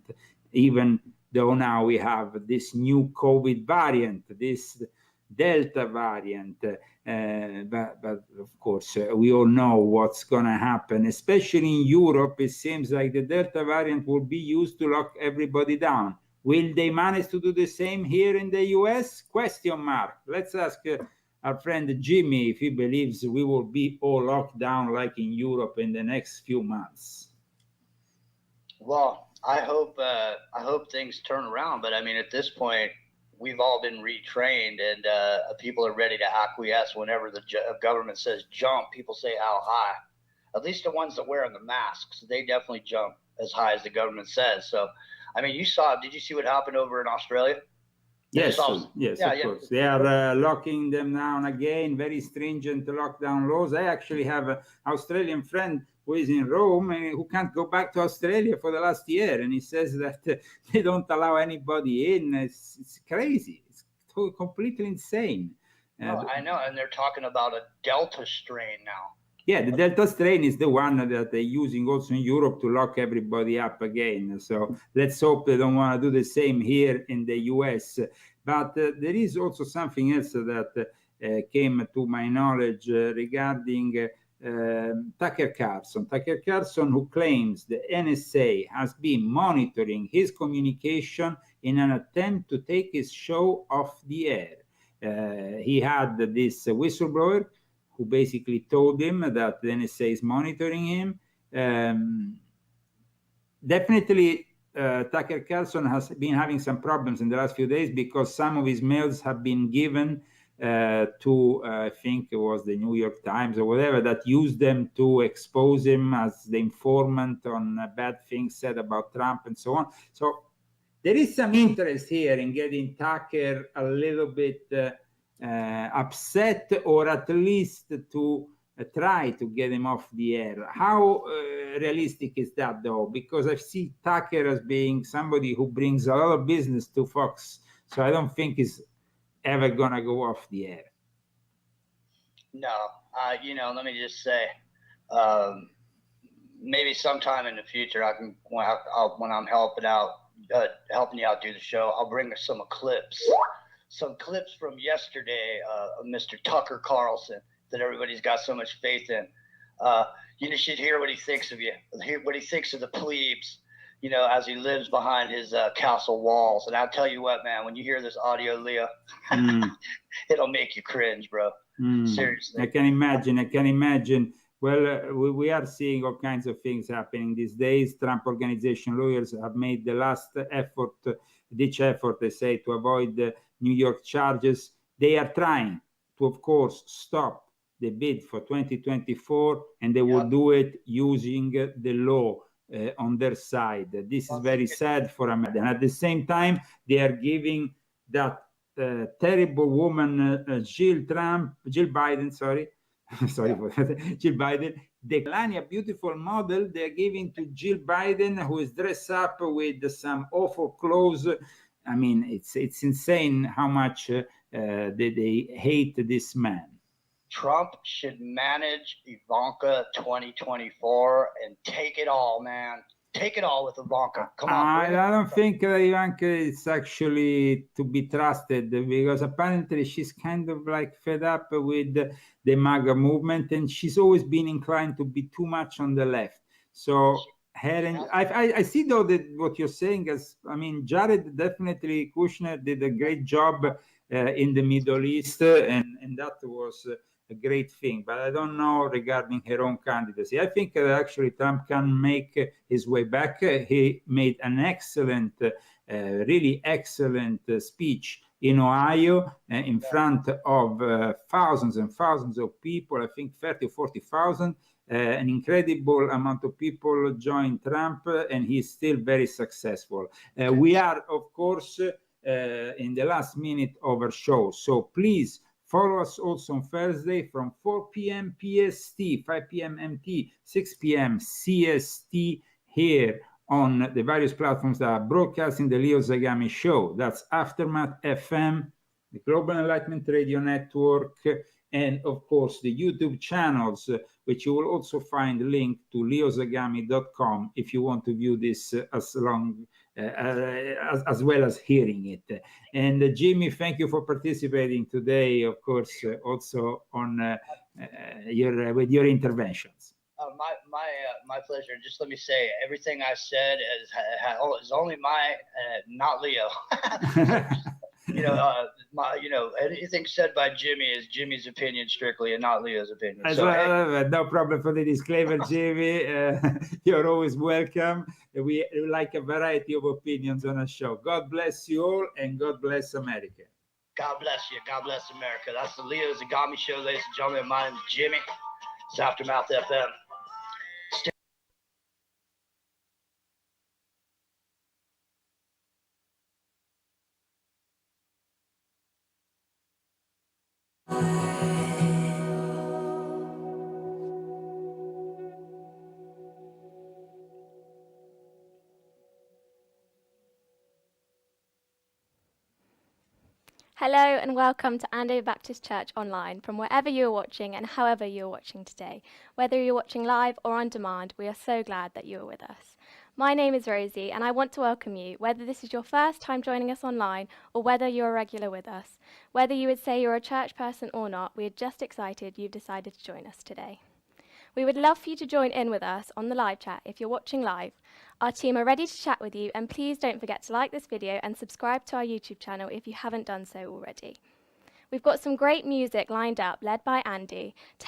even though now we have this new COVID variant, this Delta variant. But of course, we all know what's going to happen, especially in Europe. It seems like the Delta variant will be used to lock everybody down. Will they manage to do the same here in the US? Question mark. Let's ask our friend Jimmy if he believes we will be all locked down like in Europe in the next few months. Well, I hope things turn around, but I mean, at this point, we've all been retrained, and people are ready to acquiesce whenever the government says jump. People say how high. At least the ones that wear the masks, they definitely jump as high as the government says. So, I mean, did you see what happened over in Australia? Yes, of course. They are locking them down again, very stringent lockdown laws. I actually have an Australian friend who is in Rome and who can't go back to Australia for the last year. And he says that they don't allow anybody in. It's crazy. It's completely insane. I know. And they're talking about a Delta strain now. Yeah, the Delta strain is the one that they're using also in Europe to lock everybody up again. So let's hope they don't want to do the same here in the US. But there is also something else that came to my knowledge regarding Tucker Carlson. Tucker Carlson, who claims the NSA has been monitoring his communication in an attempt to take his show off the air. He had this whistleblower who basically told him that the NSA is monitoring him. Definitely, Tucker Carlson has been having some problems in the last few days because some of his mails have been given to, I think it was the New York Times or whatever, that used them to expose him as the informant on bad things said about Trump and so on. So there is some interest here in getting Tucker a little bit upset, or at least to try to get him off the air. How realistic is that, though? Because I see Tucker as being somebody who brings a lot of business to Fox, so I don't think he's ever gonna go off the air. No, let me just say, maybe sometime in the future, when I'm helping you out do the show, I'll bring some clips from yesterday of Mr. Tucker Carlson that everybody's got so much faith in. You should hear what he thinks of you, hear what he thinks of the plebes, as he lives behind his castle walls. And I'll tell you what, man, when you hear this audio, Leo, it'll make you cringe, bro. Seriously. I can imagine. Well, we are seeing all kinds of things happening these days. Trump Organization lawyers have made the last ditch effort, they say, to avoid the New York charges. They are trying to, of course, stop the bid for 2024, and they will do it using the law on their side. This is very sad for America. And at the same time, they are giving that terrible woman, Jill Biden, the Melania beautiful model they're giving to Jill Biden, who is dressed up with some awful clothes. I mean, it's insane how much they hate this man. Trump should manage Ivanka 2024 and take it all, man. Take it all with Ivanka. Come on. I don't think that Ivanka is actually to be trusted, because apparently she's kind of like fed up with the MAGA movement, and she's always been inclined to be too much on the left. So I see, though, that what you're saying is, I mean, Jared definitely, Kushner did a great job in the Middle East, and that was a great thing. But I don't know regarding her own candidacy. I think actually Trump can make his way back. He made an excellent, really excellent speech in Ohio in front of thousands and thousands of people, I think 30 or 40,000. An incredible amount of people joined Trump, and he's still very successful. We are, of course, in the last minute of our show, so please follow us also on Thursday from 4 p.m. PST, 5 p.m. MT, 6 p.m. CST here on the various platforms that are broadcasting the Leo Zagami Show. That's Aftermath FM, the Global Enlightenment Radio Network, and of course the YouTube channels, which you will also find linked to leozagami.com if you want to view this as well as hearing it. And Jimmy, thank you for participating today, of course, also on with your interventions. My pleasure. Just let me say, everything I said is only my, not Leo. Anything said by Jimmy is Jimmy's opinion strictly, and not Leo's opinion. So, no problem for the disclaimer, Jimmy. You're always welcome. We like a variety of opinions on our show. God bless you all, and God bless America. God bless you. God bless America. That's the Leo Zagami Show, ladies and gentlemen. My name is Jimmy. It's Aftermath FM. Hello and welcome to Andover Baptist Church Online from wherever you are watching and however you are watching today. Whether you're watching live or on demand, we are so glad that you are with us. My name is Rosie and I want to welcome you, whether this is your first time joining us online or whether you're a regular with us. Whether you would say you're a church person or not, we are just excited you've decided to join us today. We would love for you to join in with us on the live chat if you're watching live. Our team are ready to chat with you, and please don't forget to like this video and subscribe to our YouTube channel if you haven't done so already. We've got some great music lined up, led by Andy, to